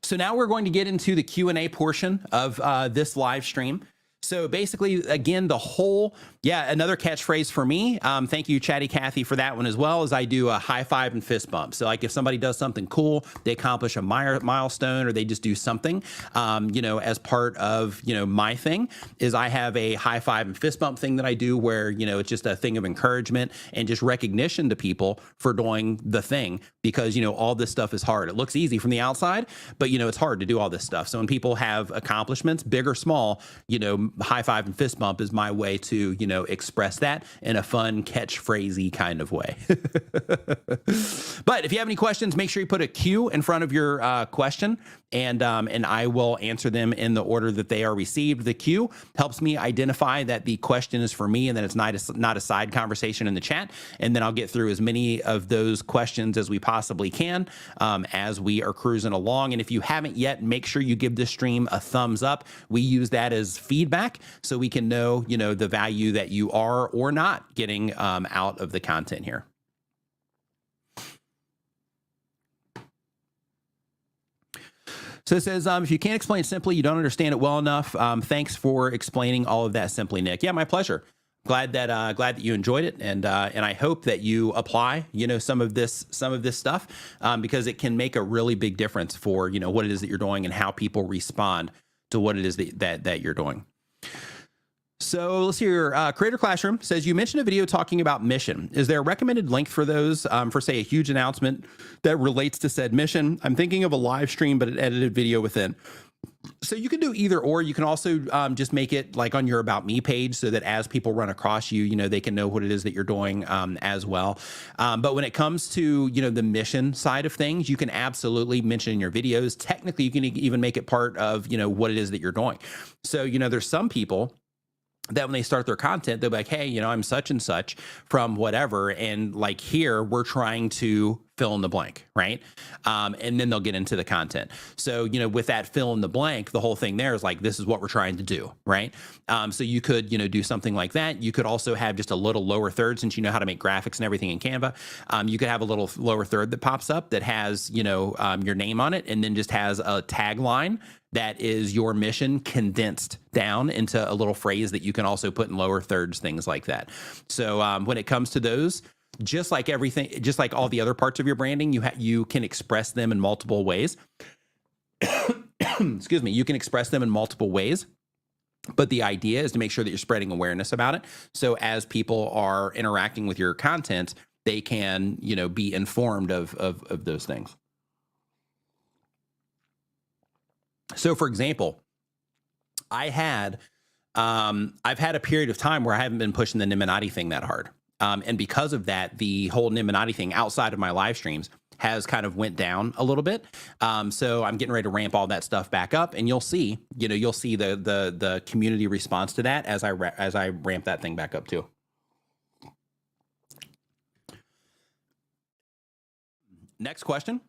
So now we're going to get into the Q&A portion of this live stream. So basically, again, another catchphrase for me. Thank you, Chatty Cathy, for that one as well, as I do a high five and fist bump. So like if somebody does something cool, they accomplish a milestone, or they just do something, as part of, my thing, is I have a high five and fist bump thing that I do where, it's just a thing of encouragement and just recognition to people for doing the thing, because, all this stuff is hard. It looks easy from the outside, but, it's hard to do all this stuff. So when people have accomplishments, big or small, high five and fist bump is my way to, express that in a fun catchphrasey kind of way. But if you have any questions, make sure you put a Q in front of your question, and I will answer them in the order that they are received. The Q helps me identify that the question is for me and that it's not a side conversation in the chat. And then I'll get through as many of those questions as we possibly can as we are cruising along. And if you haven't yet, make sure you give this stream a thumbs up. We use that as feedback so we can know, the value that you are or not getting out of the content here. So it says, if you can't explain it simply, you don't understand it well enough. Thanks for explaining all of that simply, Nick. Yeah, my pleasure. Glad that you enjoyed it, and I hope that you apply, some of this stuff, because it can make a really big difference for, what it is that you're doing and how people respond to what it is that you're doing. So let's see here. Creator Classroom says, you mentioned a video talking about mission. Is there a recommended link for those for, say, a huge announcement that relates to said mission? I'm thinking of a live stream, but an edited video within. So you can do either or. You can also just make it like on your About Me page so that as people run across you, they can know what it is that you're doing as well. But when it comes to, the mission side of things, you can absolutely mention in your videos. Technically, you can even make it part of, what it is that you're doing. So, there's some people that when they start their content, they'll be like, hey, I'm such and such from whatever. And like here, we're trying to fill in the blank, right? And then they'll get into the content. So, with that fill in the blank, the whole thing there is like, this is what we're trying to do, right? So you could, do something like that. You could also have just a little lower third, since you know how to make graphics and everything in Canva. You could have a little lower third that pops up that has, your name on it, and then just has a tagline that is your mission condensed down into a little phrase that you can also put in lower thirds, things like that. So when it comes to those, just like everything, just like all the other parts of your branding, you can express them in multiple ways. Excuse me. You can express them in multiple ways. But the idea is to make sure that you're spreading awareness about it. So as people are interacting with your content, they can, be informed of those things. So for example, I've had a period of time where I haven't been pushing the Niminati thing that hard. And because of that, the whole Niminati thing outside of my live streams has kind of went down a little bit. So I'm getting ready to ramp all that stuff back up, and you'll see the community response to that as I ramp that thing back up too. Next question.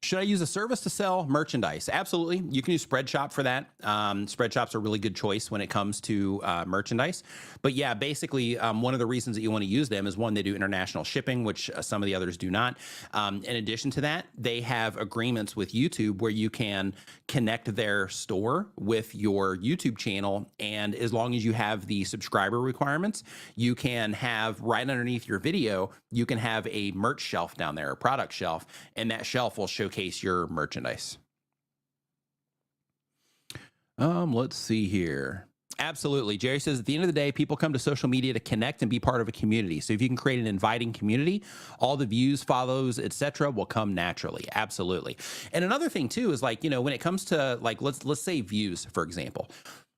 Should I use a service to sell merchandise? Absolutely. You can use Spreadshop for that. Spreadshop's a really good choice when it comes to merchandise. But yeah, basically, one of the reasons that you want to use them is, one, they do international shipping, which some of the others do not. In addition to that, they have agreements with YouTube where you can connect their store with your YouTube channel. And as long as you have the subscriber requirements, you can have right underneath your video, you can have a merch shelf down there, a product shelf, and that shelf will showcase your merchandise. Let's see here. Absolutely. Jerry says, at the end of the day, people come to social media to connect and be part of a community. So if you can create an inviting community, all the views, follows, etc., will come naturally. Absolutely. And another thing too is like, when it comes to like, let's say views, for example.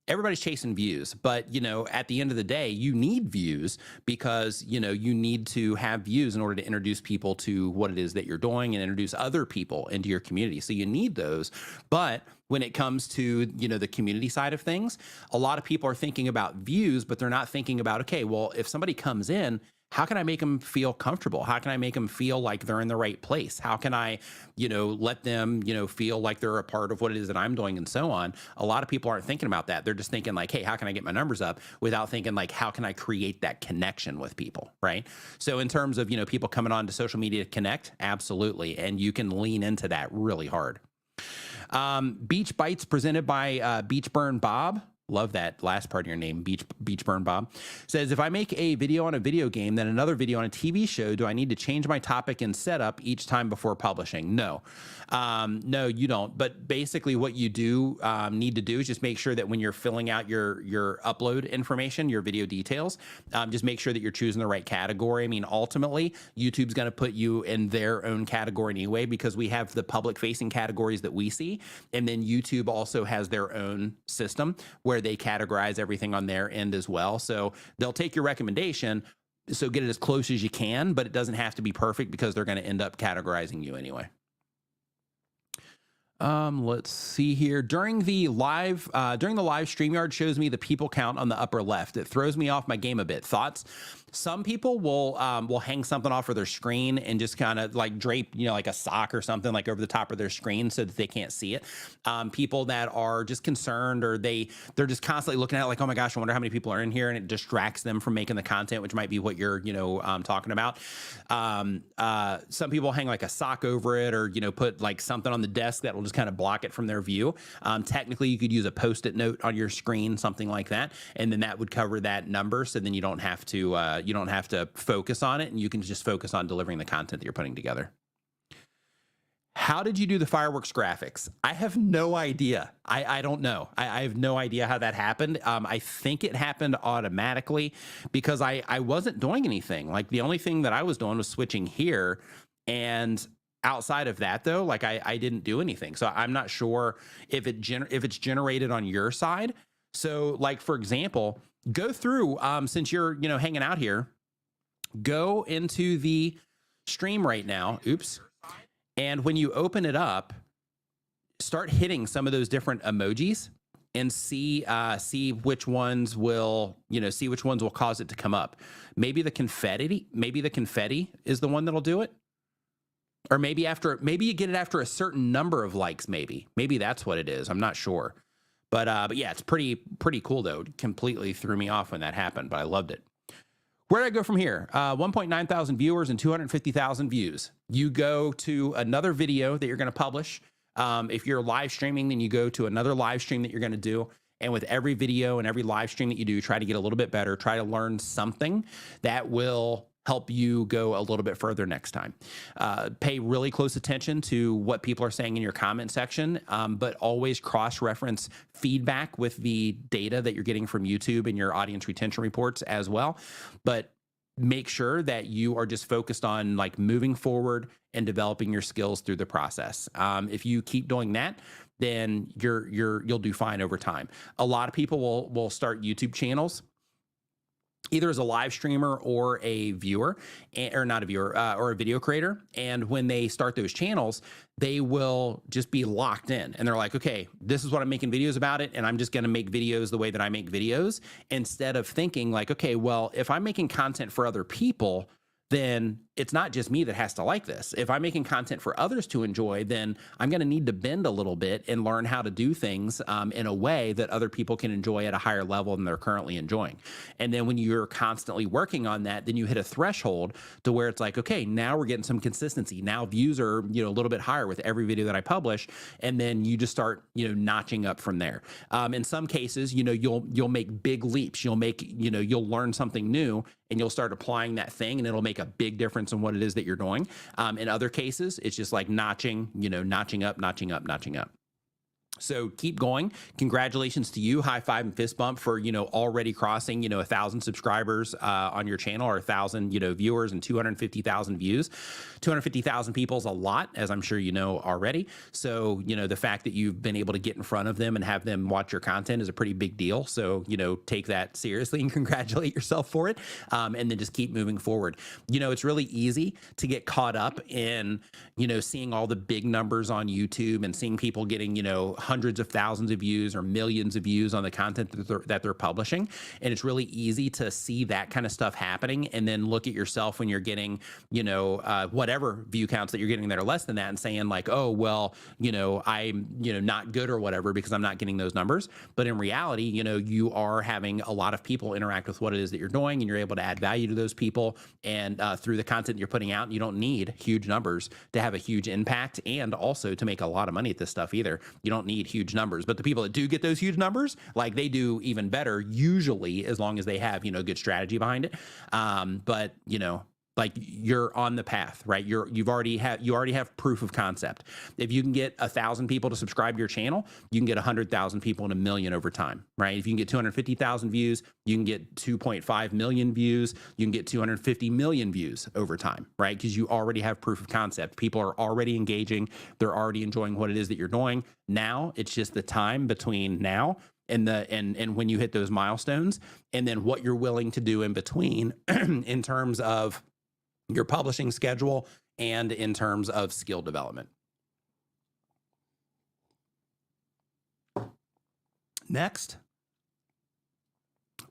Everybody's chasing views, but at the end of the day, you need views because you need to have views in order to introduce people to what it is that you're doing and introduce other people into your community. So you need those. But when it comes to the community side of things, a lot of people are thinking about views, but they're not thinking about, okay, well, if somebody comes in, how can I make them feel comfortable? How can I make them feel like they're in the right place? How can I, let them, feel like they're a part of what it is that I'm doing and so on? A lot of people aren't thinking about that. They're just thinking like, hey, how can I get my numbers up, without thinking like, how can I create that connection with people, right? So in terms of, people coming on to social media to connect, absolutely. And you can lean into that really hard. Beach Bites presented by Beach Burn Bob. Love that last part of your name, Beach Burn Bob. Says, if I make a video on a video game, then another video on a TV show, do I need to change my topic and setup each time before publishing? No. No, you don't. But basically what you do need to do is just make sure that when you're filling out your upload information, your video details, just make sure that you're choosing the right category. I mean, ultimately, YouTube's going to put you in their own category anyway, because we have the public facing categories that we see. And then YouTube also has their own system where they categorize everything on their end as well. So they'll take your recommendation, so get it as close as you can, but it doesn't have to be perfect because they're going to end up categorizing you anyway. Let's see here. During the live StreamYard shows me the people count on the upper left. It throws me off my game a bit. Thoughts? Some people will hang something off of their screen and just kind of like drape, like a sock or something like over the top of their screen so that they can't see it. People that are just concerned, or they're just constantly looking at it like, oh my gosh, I wonder how many people are in here, and it distracts them from making the content, which might be what you're, talking about. Some people hang like a sock over it, or, put like something on the desk that will just kind of block it from their view. Technically, you could use a Post-it note on your screen, something like that, and then that would cover that number. So then you don't have to focus on it, and you can just focus on delivering the content that you're putting together. How did you do the fireworks graphics? I have no idea. I don't know. I have no idea how that happened. I think it happened automatically because I wasn't doing anything. Like the only thing that I was doing was switching here, and outside of that though, like I didn't do anything. So I'm not sure if it's generated on your side. So like, for example, go through, since you're, hanging out here, go into the stream right now. Oops. And when you open it up, start hitting some of those different emojis and see which ones will, see which ones will cause it to come up. Maybe the confetti is the one that'll do it. Or maybe you get it after a certain number of likes, maybe that's what it is. I'm not sure. But yeah, it's pretty cool though. It completely threw me off when that happened, but I loved it. Where did I go from here? 1.9 thousand viewers and 250,000 views. You go to another video that you're going to publish. If you're live streaming, then you go to another live stream that you're going to do. And with every video and every live stream that you do, try to get a little bit better. Try to learn something that will help you go a little bit further next time. Pay really close attention to what people are saying in your comment section, but always cross-reference feedback with the data that you're getting from YouTube and your audience retention reports as well. But make sure that you are just focused on like moving forward and developing your skills through the process. If you keep doing that, then you'll do fine over time. A lot of people will start YouTube channels either as a live streamer or a viewer, or not a viewer, or a video creator. And when they start those channels, they will just be locked in. And they're like, okay, this is what I'm making videos about it. And I'm just going to make videos the way that I make videos, instead of thinking like, okay, well, if I'm making content for other people, then it's not just me that has to like this. If I'm making content for others to enjoy, then I'm going to need to bend a little bit and learn how to do things in a way that other people can enjoy at a higher level than they're currently enjoying. And then when you're constantly working on that, then you hit a threshold to where it's like, okay, now we're getting some consistency. Now views are, a little bit higher with every video that I publish. And then you just start, notching up from there. In some cases, you'll make big leaps. You'll learn something new and you'll start applying that thing, and it'll make a big difference in what it is that you're doing. In other cases, it's just like notching up. So keep going. Congratulations to you. High five and fist bump for, already crossing, 1,000 subscribers on your channel, or 1,000, viewers and 250,000 views. 250,000 people is a lot, as I'm sure you know already. So, the fact that you've been able to get in front of them and have them watch your content is a pretty big deal. So, take that seriously and congratulate yourself for it. And then just keep moving forward. It's really easy to get caught up in, seeing all the big numbers on YouTube and seeing people getting, hundreds of thousands of views or millions of views on the content that they're publishing. And it's really easy to see that kind of stuff happening and then look at yourself when you're getting, whatever view counts that you're getting that are less than that, and saying like, oh, well, I'm, not good or whatever because I'm not getting those numbers. But in reality, you are having a lot of people interact with what it is that you're doing, and you're able to add value to those people. And through the content you're putting out, you don't need huge numbers to have a huge impact, and also to make a lot of money at this stuff either. You don't need huge numbers, but the people that do get those huge numbers, like, they do even better usually, as long as they have, good strategy behind it. But like, you're on the path, right? You already have proof of concept. If you can get 1,000 people to subscribe to your channel, you can get 100,000 people and 1 million over time, right? If you can get 250,000 views, you can get 2.5 million views, you can get 250 million views over time, right? Because you already have proof of concept. People are already engaging. They're already enjoying what it is that you're doing. Now it's just the time between now and when you hit those milestones, and then what you're willing to do in between in terms of your publishing schedule and in terms of skill development. Next,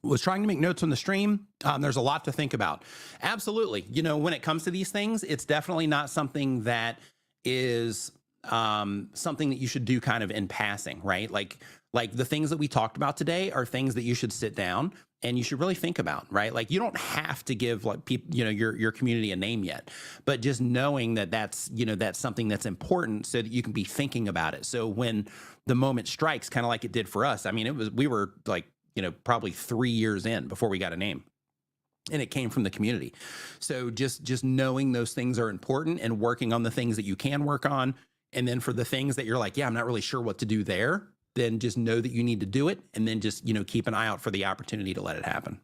was trying to make notes on the stream. There's a lot to think about. Absolutely. When it comes to these things, it's definitely not something that is something that you should do kind of in passing, right? Like the things that we talked about today are things that you should sit down and you should really think about, right? Like, you don't have to give like people, your community a name yet, but just knowing that that's something that's important, so that you can be thinking about it. So when the moment strikes, kind of like it did for us, I mean, we were like, probably 3 years in before we got a name. And it came from the community. So just knowing those things are important and working on the things that you can work on. And then for the things that you're like, yeah, I'm not really sure what to do there, then just know that you need to do it. And then just, keep an eye out for the opportunity to let it happen.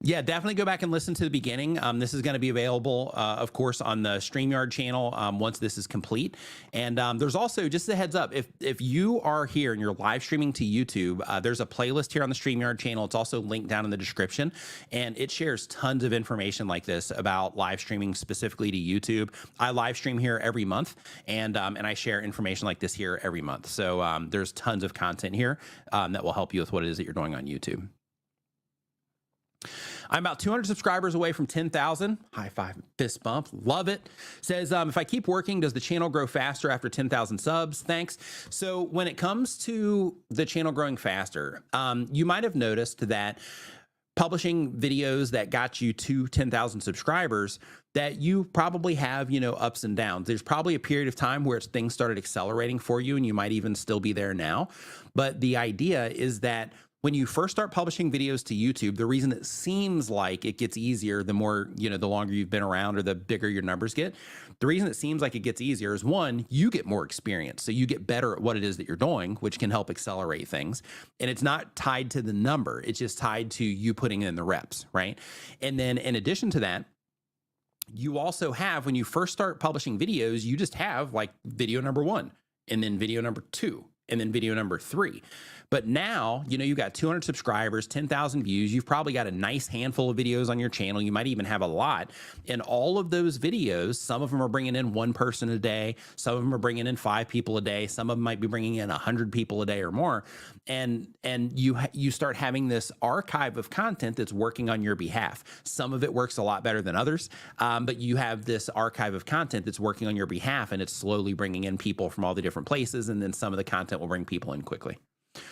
Yeah, definitely go back and listen to the beginning. This is going to be available, of course, on the StreamYard channel once this is complete. And there's also just a heads up, if you are here and you're live streaming to YouTube, there's a playlist here on the StreamYard channel. It's also linked down in the description, and it shares tons of information like this about live streaming specifically to YouTube. I live stream here every month, and I share information like this here every month. So there's tons of content here that will help you with what it is that you're doing on YouTube. I'm about 200 subscribers away from 10,000. High five, fist bump. Love it. Says, if I keep working, does the channel grow faster after 10,000 subs? Thanks. So when it comes to the channel growing faster, you might have noticed that publishing videos that got you to 10,000 subscribers, that you probably have, ups and downs. There's probably a period of time where things started accelerating for you, and you might even still be there now. But the idea is that when you first start publishing videos to YouTube, the reason it seems like it gets easier the more, the longer you've been around or the bigger your numbers get, the reason it seems like it gets easier is, one, you get more experience. So you get better at what it is that you're doing, which can help accelerate things. And it's not tied to the number. It's just tied to you putting in the reps, right? And then in addition to that, you also have, when you first start publishing videos, you just have like video number 1, and then video number 2, and then video number 3. But now, you got 200 subscribers, 10,000 views. You've probably got a nice handful of videos on your channel. You might even have a lot. And all of those videos, some of them are bringing in 1 person a day. Some of them are bringing in 5 people a day. Some of them might be bringing in 100 people a day or more. And you start having this archive of content that's working on your behalf. Some of it works a lot better than others, but you have this archive of content that's working on your behalf, and it's slowly bringing in people from all the different places. And then some of the content will bring people in quickly.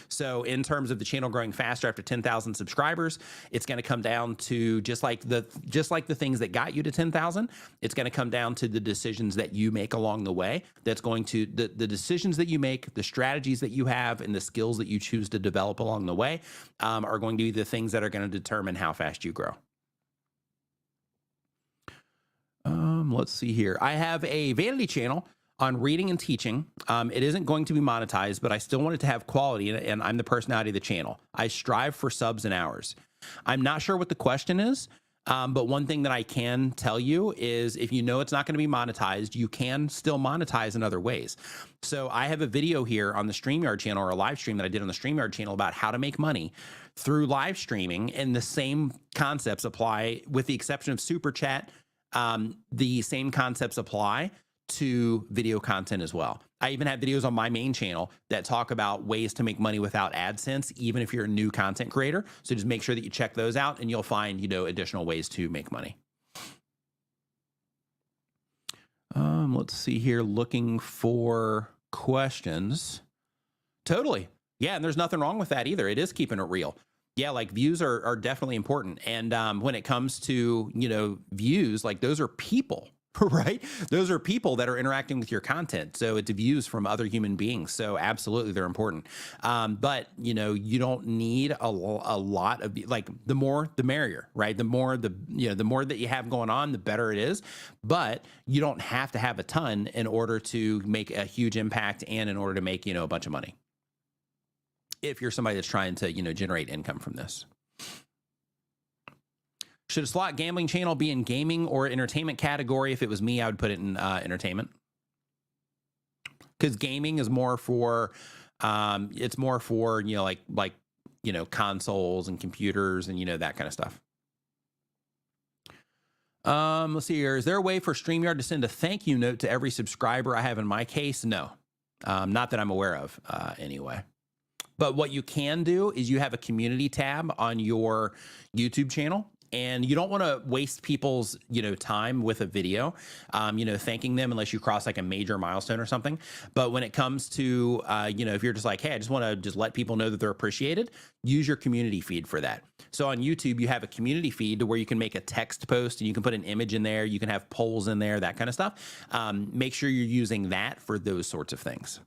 So in terms of the channel growing faster after 10,000 subscribers, it's going to come down to just like the things that got you to 10,000. It's going to come down to the decisions that you make along the way. That's going to the decisions that you make, the strategies that you have, and the skills that you choose to develop along the way are going to be the things that are going to determine how fast you grow. Let's see here. I have a vanity channel on reading and teaching. It isn't going to be monetized, but I still want it to have quality, and I'm the personality of the channel. I strive for subs and hours. I'm not sure what the question is, but one thing that I can tell you is if you know it's not going to be monetized, you can still monetize in other ways. So I have a video here on the StreamYard channel, or a live stream that I did on the StreamYard channel about how to make money through live streaming, and the same concepts apply, with the exception of Super Chat. The same concepts apply to video content as well. I even have videos on my main channel that talk about ways to make money without AdSense, even if you're a new content creator. So just make sure that you check those out, and you'll find, additional ways to make money. Let's see here, looking for questions. Totally. Yeah, and there's nothing wrong with that either. It is keeping it real. Yeah, like views are definitely important. And when it comes to, views, like those are people, right? Those are people that are interacting with your content. So it's views from other human beings. So absolutely, they're important. But, you don't need a lot of, like, the more, the merrier, right? The more the more that you have going on, the better it is. But you don't have to have a ton in order to make a huge impact and in order to make, a bunch of money, if you're somebody that's trying to, generate income from this. Should a slot gambling channel be in gaming or entertainment category? If it was me, I would put it in entertainment, because gaming is more for, it's more for, consoles and computers and, that kind of stuff. Let's see here. Is there a way for StreamYard to send a thank you note to every subscriber? I have in my case, no, not that I'm aware of anyway. But what you can do is you have a community tab on your YouTube channel, and you don't want to waste people's, time with a video, thanking them unless you cross like a major milestone or something. But when it comes to, if you're just like, hey, I just want to just let people know that they're appreciated, use your community feed for that. So on YouTube, you have a community feed to where you can make a text post and you can put an image in there. You can have polls in there, that kind of stuff. Make sure you're using that for those sorts of things.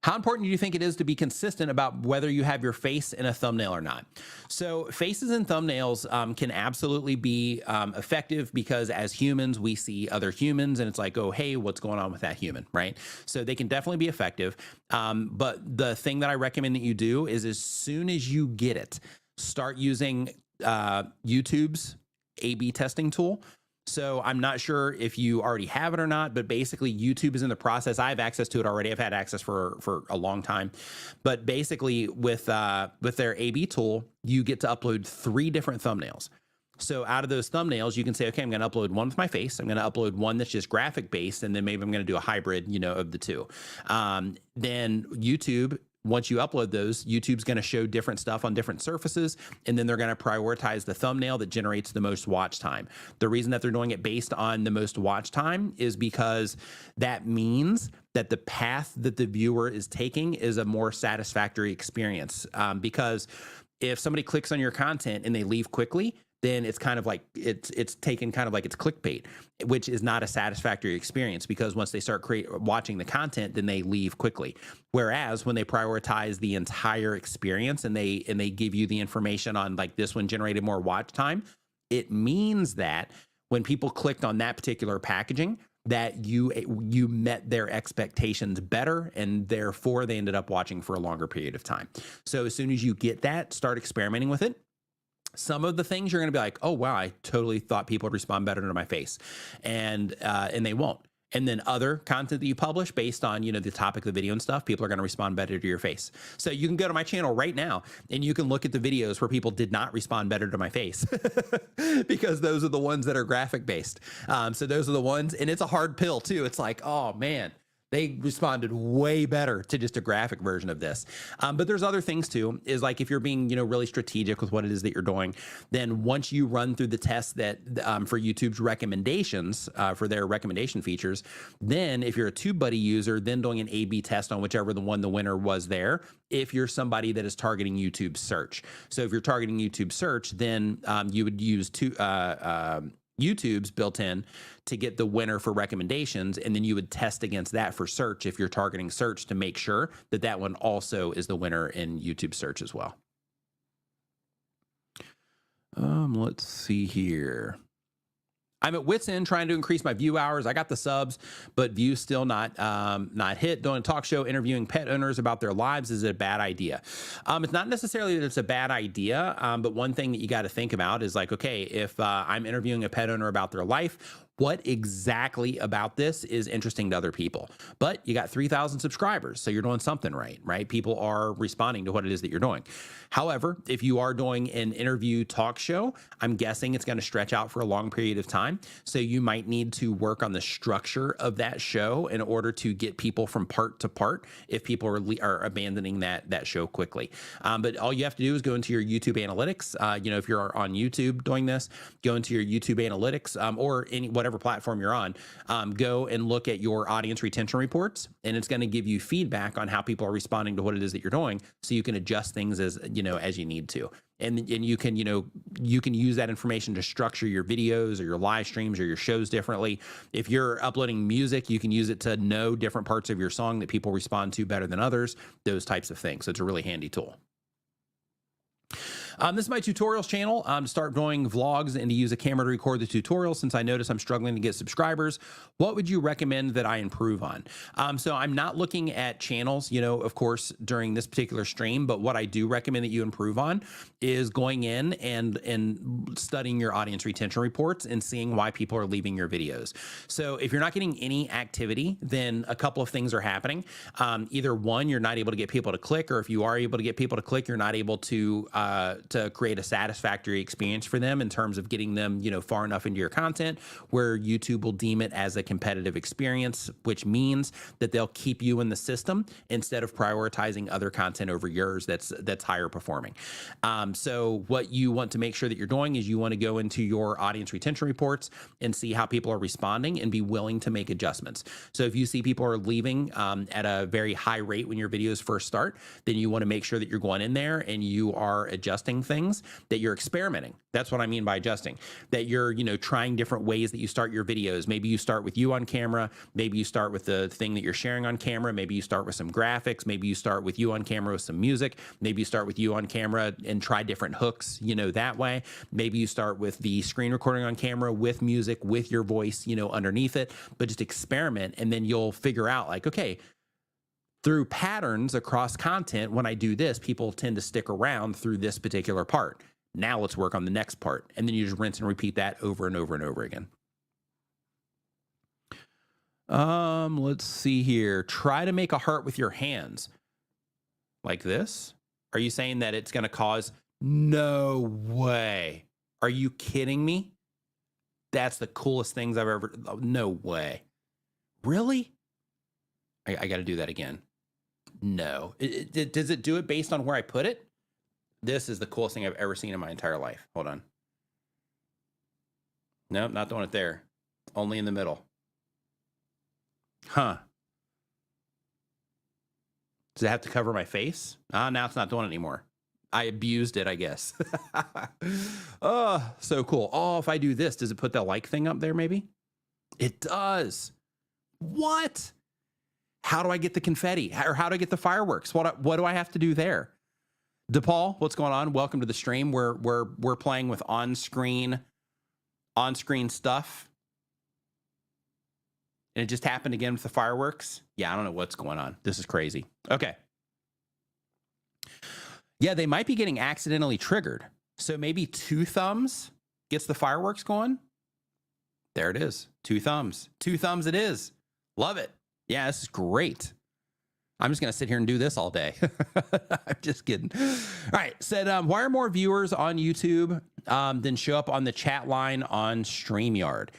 How important do you think it is to be consistent about whether you have your face in a thumbnail or not? So faces and thumbnails can absolutely be effective, because as humans, we see other humans and it's like, oh, hey, what's going on with that human, right? So they can definitely be effective. But the thing that I recommend that you do is, as soon as you get it, start using YouTube's A/B testing tool. So I'm not sure if you already have it or not, but basically YouTube is in the process. I have access to it already. I've had access for a long time, but basically with their A/B tool, you get to upload 3 different thumbnails. So out of those thumbnails, you can say, okay, I'm going to upload one with my face. I'm going to upload one that's just graphic based, and then maybe I'm going to do a hybrid, of the two. Then YouTube, once you upload those, YouTube's going to show different stuff on different surfaces, and then they're going to prioritize the thumbnail that generates the most watch time. The reason that they're doing it based on the most watch time is because that means that the path that the viewer is taking is a more satisfactory experience. Because if somebody clicks on your content and they leave quickly, then it's kind of like it's taken kind of like it's clickbait, which is not a satisfactory experience, because once they start watching the content, then they leave quickly. Whereas when they prioritize the entire experience and they give you the information on, like, this one generated more watch time, it means that when people clicked on that particular packaging, that you met their expectations better, and therefore they ended up watching for a longer period of time. So as soon as you get that, start experimenting with it. Some of the things you're going to be like, oh, wow, I totally thought people would respond better to my face, and they won't. And then other content that you publish based on, the topic of the video and stuff, people are going to respond better to your face. So you can go to my channel right now and you can look at the videos where people did not respond better to my face because those are the ones that are graphic based. So those are the ones, and it's a hard pill too. It's like, oh man, they responded way better to just a graphic version of this. But there's other things too, is like if you're being, really strategic with what it is that you're doing, then once you run through the test that for YouTube's recommendations, for their recommendation features, then if you're a TubeBuddy user, then doing an A/B test on whichever the winner was there, if you're somebody that is targeting YouTube search. So if you're targeting YouTube search, then you would use YouTube's built in to get the winner for recommendations, and then you would test against that for search if you're targeting search, to make sure that that one also is the winner in YouTube search as well. Let's see here. I'm at wit's end trying to increase my view hours. I got the subs, but views still not hit. Doing a talk show interviewing pet owners about their lives is a bad idea. It's not necessarily that it's a bad idea, but one thing that you got to think about is like, okay, if I'm interviewing a pet owner about their life, what exactly about this is interesting to other people? But you got 3,000 subscribers, so you're doing something right? People are responding to what it is that you're doing. However, if you are doing an interview talk show, I'm guessing it's going to stretch out for a long period of time. So you might need to work on the structure of that show in order to get people from part to part if people are abandoning that show quickly. But all you have to do is go into your YouTube analytics. If you're on YouTube doing this, go into your YouTube analytics or whatever platform you're on, go and look at your audience retention reports, and it's going to give you feedback on how people are responding to what it is that you're doing, so you can adjust things as you need to. And you can use that information to structure your videos or your live streams or your shows differently. If you're uploading music, you can use it to know different parts of your song that people respond to better than others, those types of things. So it's a really handy tool. This is my tutorials channel. To start doing vlogs and to use a camera to record the tutorials, since I notice I'm struggling to get subscribers. What would you recommend that I improve on? So I'm not looking at channels, of course, during this particular stream, but what I do recommend that you improve on is going in and studying your audience retention reports and seeing why people are leaving your videos. So if you're not getting any activity, then a couple of things are happening. Either one, you're not able to get people to click, or if you are able to get people to click, you're not able to create a satisfactory experience for them in terms of getting them, far enough into your content where YouTube will deem it as a competitive experience, which means that they'll keep you in the system instead of prioritizing other content over yours that's higher performing. So what you want to make sure that you're doing is you want to go into your audience retention reports and see how people are responding and be willing to make adjustments. So if you see people are leaving at a very high rate when your videos first start, then you want to make sure that you're going in there and you are adjusting things, that you're experimenting. That's what I mean by adjusting, that you're, trying different ways that you start your videos. Maybe you start with you on camera. Maybe you start with the thing that you're sharing on camera. Maybe you start with some graphics. Maybe you start with you on camera with some music. Maybe you start with you on camera and try different hooks, that way. Maybe you start with the screen recording on camera with music, with your voice, underneath it, but just experiment. And then you'll figure out like, okay, through patterns across content, when I do this, people tend to stick around through this particular part. Now let's work on the next part. And then you just rinse and repeat that over and over and over again. Let's see here. Try to make a heart with your hands. Like this? Are you saying that it's going to cause? No way. Are you kidding me? That's the coolest things I've ever. Oh, no way. Really? I got to do that again. No. Does it do it based on where I put it? This is the coolest thing I've ever seen in my entire life. Hold on. No, not doing it there. Only in the middle. Huh. Does it have to cover my face? Now it's not doing it anymore. I abused it, I guess. Oh, so cool. Oh, if I do this, does it put the like thing up there maybe? It does. What? How do I get the confetti? Or how do I get the fireworks? What do I have to do there? DePaul, what's going on? Welcome to the stream. We're playing with on-screen stuff. And it just happened again with the fireworks. Yeah, I don't know what's going on. This is crazy. Okay. Yeah, they might be getting accidentally triggered. So maybe 2 thumbs gets the fireworks going. There it is. 2 thumbs. 2 thumbs it is. Love it. Yeah, this is great. I'm just going to sit here and do this all day. I'm just kidding. All right. Said, why are more viewers on YouTube than show up on the chat line on StreamYard?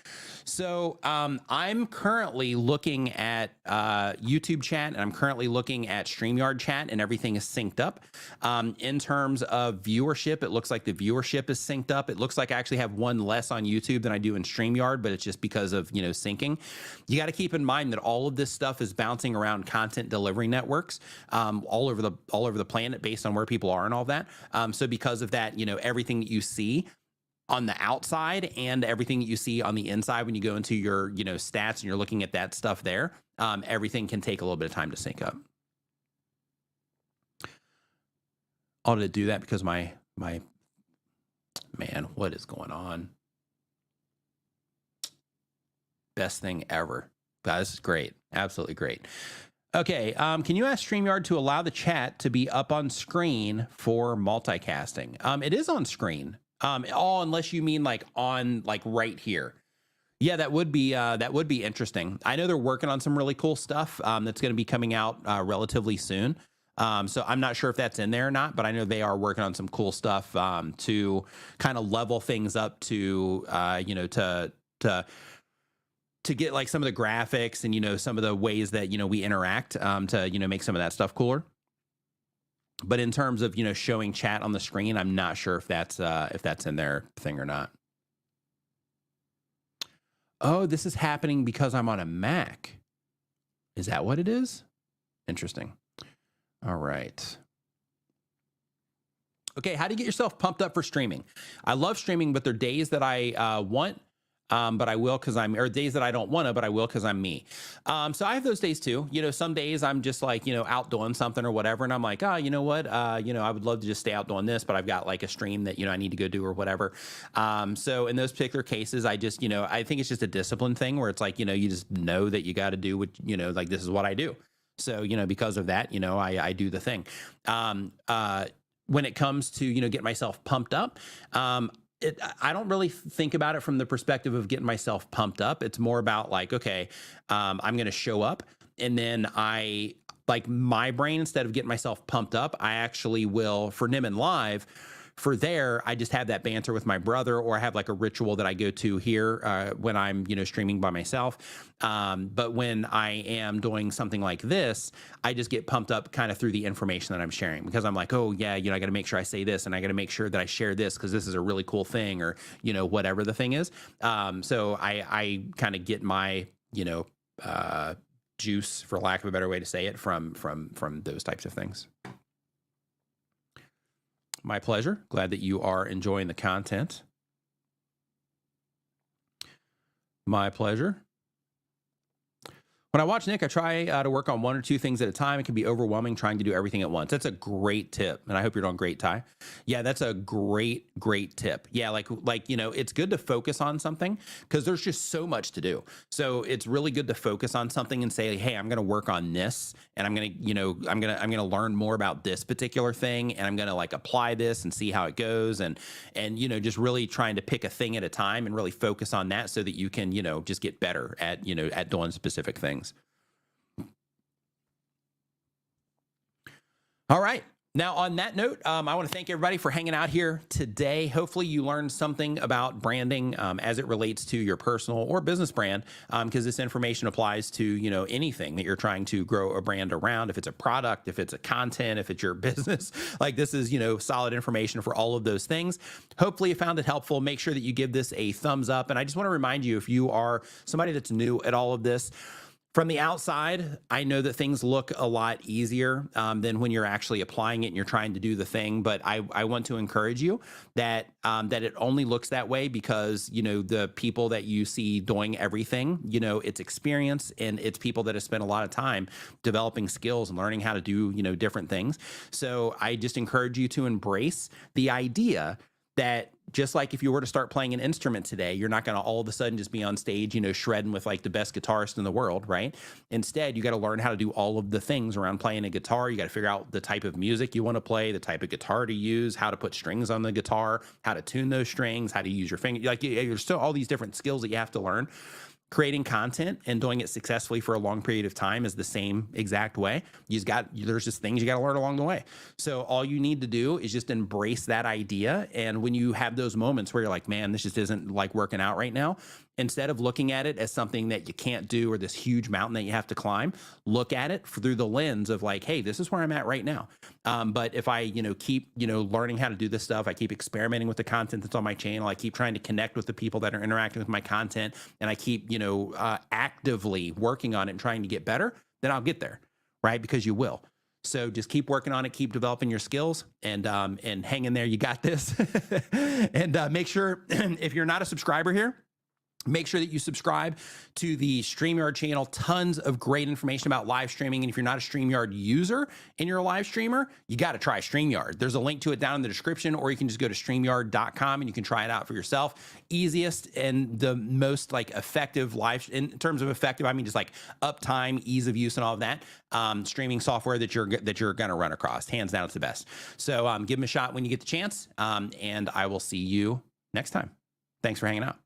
So I'm currently looking at YouTube chat, and I'm currently looking at StreamYard chat, and everything is synced up. In terms of viewership, it looks like the viewership is synced up. It looks like I actually have 1 less on YouTube than I do in StreamYard, but it's just because of, syncing. You got to keep in mind that all of this stuff is bouncing around content delivery networks all over the planet based on where people are and all that. So because of that, everything that you see on the outside and everything that you see on the inside when you go into your, stats and you're looking at that stuff there, everything can take a little bit of time to sync up. I'll do that because my man, what is going on? Best thing ever. God, this is great. Absolutely great. Okay, can you ask StreamYard to allow the chat to be up on screen for multicasting? It is on screen. Unless you mean like on right here. Yeah, that would be interesting. I know they're working on some really cool stuff that's going to be coming out relatively soon. So I'm not sure if that's in there or not, but I know they are working on some cool stuff to kind of level things up to to get like some of the graphics and some of the ways that we interact to make some of that stuff cooler. But in terms of showing chat on the screen, I'm not sure if that's in their thing or not. Oh, this is happening because I'm on a Mac. Is that what it is? Interesting. All right. Okay, how do you get yourself pumped up for streaming? I love streaming, but there are days that I want. But I will because or days that I don't want to, but I will because I'm me. So I have those days too. Some days I'm just like, out doing something or whatever. And I'm like, oh, you know what? I would love to just stay out doing this, but I've got like a stream that, I need to go do or whatever. So in those particular cases, I just, I think it's just a discipline thing where it's like, you just know that you got to do what, like this is what I do. So, because of that, I do the thing. When it comes to, get myself pumped up, I don't really think about it from the perspective of getting myself pumped up. It's more about like, okay, I'm going to show up, and then my brain, instead of getting myself pumped up, I actually will, for Nimin Live, for there, I just have that banter with my brother, or I have like a ritual that I go to here when I'm, streaming by myself. But when I am doing something like this, I just get pumped up kind of through the information that I'm sharing, because I'm like, oh yeah, I got to make sure I say this, and I got to make sure that I share this because this is a really cool thing, or, whatever the thing is. So I kind of get my, juice, for lack of a better way to say it, from those types of things. My pleasure. Glad that you are enjoying the content. My pleasure. When I watch Nick, I try to work on one or two things at a time. It can be overwhelming trying to do everything at once. That's a great tip, and I hope you're doing great, Ty. Yeah, that's a great tip. Yeah, it's good to focus on something because there's just so much to do. So it's really good to focus on something and say, hey, I'm going to work on this, and I'm gonna learn more about this particular thing, and I'm gonna like apply this and see how it goes, and just really trying to pick a thing at a time and really focus on that so that you can just get better at doing specific things. All right. Now, on that note, I want to thank everybody for hanging out here today. Hopefully, you learned something about branding as it relates to your personal or business brand, because this information applies to anything that you're trying to grow a brand around. If it's a product, if it's a content, if it's your business, like this is solid information for all of those things. Hopefully, you found it helpful. Make sure that you give this a thumbs up. And I just want to remind you, if you are somebody that's new at all of this, from the outside, I know that things look a lot easier than when you're actually applying it and you're trying to do the thing. But I want to encourage you that it only looks that way because, the people that you see doing everything, it's experience, and it's people that have spent a lot of time developing skills and learning how to do, different things. So I just encourage you to embrace the idea that just like if you were to start playing an instrument today, you're not going to all of a sudden just be on stage, shredding with like the best guitarist in the world, right? Instead, you got to learn how to do all of the things around playing a guitar. You got to figure out the type of music you want to play, the type of guitar to use, how to put strings on the guitar, how to tune those strings, how to use your finger. Like there's still all these different skills that you have to learn. Creating content and doing it successfully for a long period of time is the same exact way. There's just things you got to learn along the way. So all you need to do is just embrace that idea. And when you have those moments where you're like, man, this just isn't like working out right now, instead of looking at it as something that you can't do or this huge mountain that you have to climb, look at it through the lens of like, hey, this is where I'm at right now. But if I, keep, learning how to do this stuff, I keep experimenting with the content that's on my channel, I keep trying to connect with the people that are interacting with my content, and I keep, actively working on it and trying to get better, then I'll get there, right? Because you will. So just keep working on it, keep developing your skills, and hang in there. You got this. And make sure if you're not a subscriber here, make sure that you subscribe to the StreamYard channel. Tons of great information about live streaming. And if you're not a StreamYard user and you're a live streamer, you got to try StreamYard. There's a link to it down in the description, or you can just go to StreamYard.com and you can try it out for yourself. Easiest and the most like effective in terms of effective, I mean just like uptime, ease of use, and all of that. Streaming software that you're going to run across. Hands down, it's the best. So give them a shot when you get the chance. And I will see you next time. Thanks for hanging out.